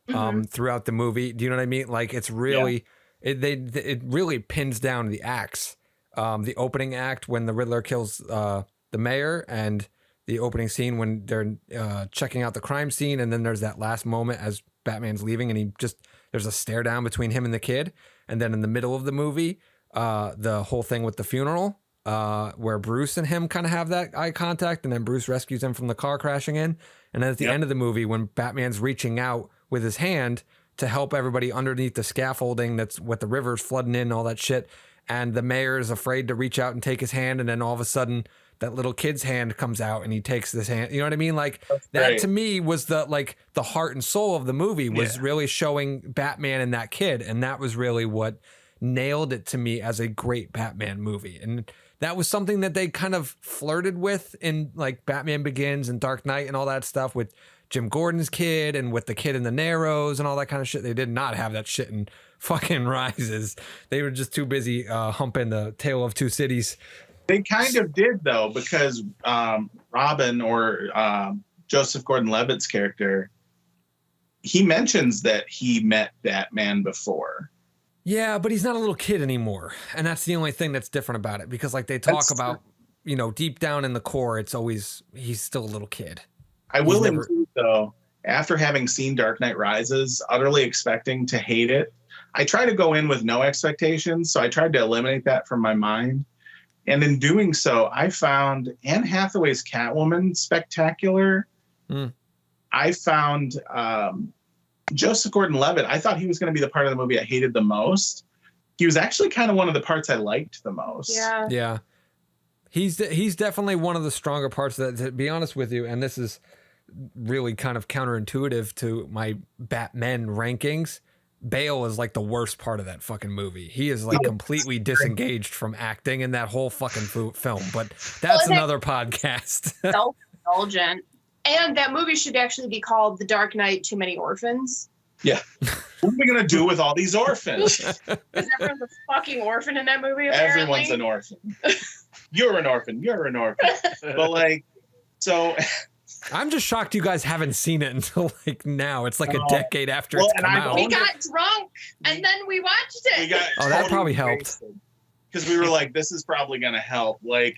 throughout the movie. Do you know what I mean? Like, it's really, it really pins down the acts. The opening act when the Riddler kills the mayor, and the opening scene when they're checking out the crime scene. And then there's that last moment as Batman's leaving and there's a stare down between him and the kid. And then in the middle of the movie, the whole thing with the funeral, where Bruce and him kind of have that eye contact, and then Bruce rescues him from the car crashing in. And then at the end of the movie, when Batman's reaching out with his hand to help everybody underneath the scaffolding that's with the rivers flooding in and all that shit. And the mayor is afraid to reach out and take his hand. And then all of a sudden that little kid's hand comes out and he takes this hand. You know what I mean? Like that to me was the heart and soul of the movie was really showing Batman and that kid. And that was really what nailed it to me as a great Batman movie. And that was something that they kind of flirted with in like Batman Begins and Dark Knight and all that stuff with Jim Gordon's kid and with the kid in the Narrows and all that kind of shit. They did not have that shit in fucking Rises. They were just too busy humping the Tale of Two Cities. They kind of did though, because Robin or Joseph Gordon-Levitt's character, he mentions that he met Batman before. Yeah, but he's not a little kid anymore. And that's the only thing that's different about it. Because like they talk about, you know, deep down in the core, it's always, he's still a little kid. I will include though, after having seen Dark Knight Rises, utterly expecting to hate it, I try to go in with no expectations. So I tried to eliminate that from my mind. And in doing so, I found Anne Hathaway's Catwoman spectacular. I found Joseph Gordon-Levitt, I thought he was going to be the part of the movie I hated the most. He was actually kind of one of the parts I liked the most. Yeah. Yeah. He's definitely one of the stronger parts of that, to be honest with you. And this is really kind of counterintuitive to my Batman rankings. Bale is like the worst part of that fucking movie. He is like completely disengaged from acting in that whole fucking film. But that's another podcast. Self-indulgent. And that movie should actually be called The Dark Knight, Too Many Orphans. Yeah. What are we going to do with all these orphans? Because everyone's a fucking orphan in that movie, apparently. Everyone's an orphan. You're an orphan. You're an orphan. But like, so... I'm just shocked you guys haven't seen it until like now. It's like a decade after it's come out. We got drunk and then we watched it. We got that probably helped. Because we were like, this is probably going to help. Like,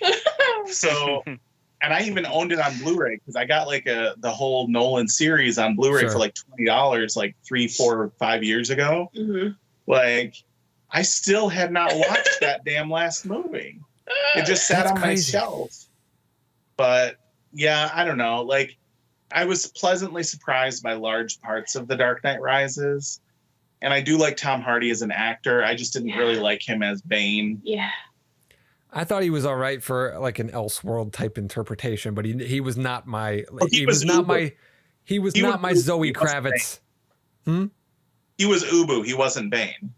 so, and I even owned it on Blu-ray because I got like the whole Nolan series on Blu-ray for like $20 like 3, 4, 5 years ago. Mm-hmm. Like, I still had not watched that damn last movie. It just sat on my shelf. But yeah, I don't know. Like, I was pleasantly surprised by large parts of The Dark Knight Rises. And I do like Tom Hardy as an actor. I just didn't really like him as Bane. Yeah. I thought he was all right for like an Elseworld type interpretation, but he was not my he was not my Zoe Kravitz. He was Ubu. He wasn't Bane.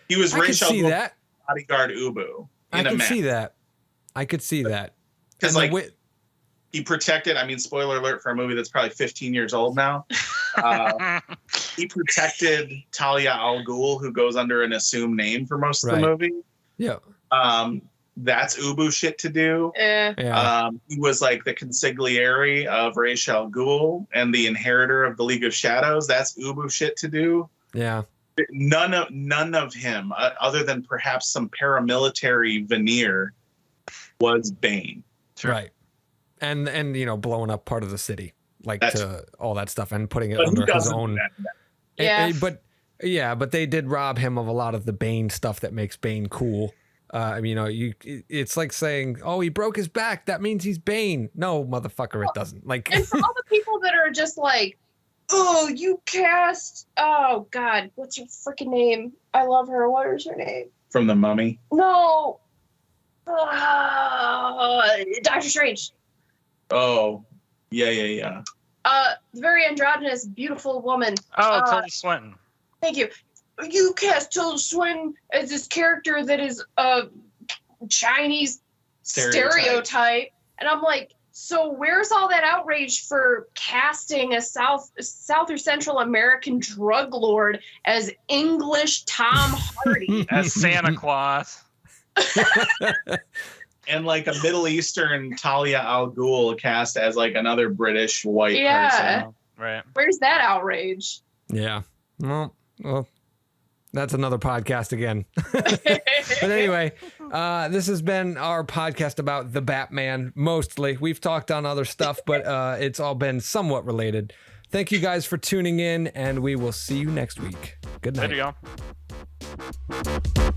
He was Rachel that bodyguard Ubu. I could see that. I could see that. Because like he protected, I mean, spoiler alert for a movie that's probably 15 years old now. He protected Talia al Ghul, who goes under an assumed name for most of the movie. Yeah. That's Ubu shit to do. He was like the consigliere of Ra's al Ghul and the inheritor of the League of Shadows. That's Ubu shit to do. Yeah. None of him, other than perhaps some paramilitary veneer, was Bane. Right. And you know, blowing up part of the city, like to all that stuff and putting it under his own. But they did rob him of a lot of the Bane stuff that makes Bane cool. I mean, you know, it's like saying, "Oh, he broke his back. That means he's Bane." No, motherfucker, it doesn't. Like, and for all the people that are just like, "Oh, you cast. Oh God, what's your freaking name? I love her. What is her name?" From The Mummy. No. Doctor Strange. Oh, yeah. Very androgynous, beautiful woman. Oh, Tilda Swinton. Thank you. You cast Tilda Swinton as this character that is a Chinese stereotype. And I'm like, so where's all that outrage for casting a South or Central American drug lord as English Tom Hardy? As Santa Claus. And like a Middle Eastern Talia al Ghul cast as like another British white person. Right. Where's that outrage? Yeah. Well, that's another podcast again. But anyway, this has been our podcast about the Batman. Mostly, we've talked on other stuff, but it's all been somewhat related. Thank you guys for tuning in, and we will see you next week. Good night. There you go.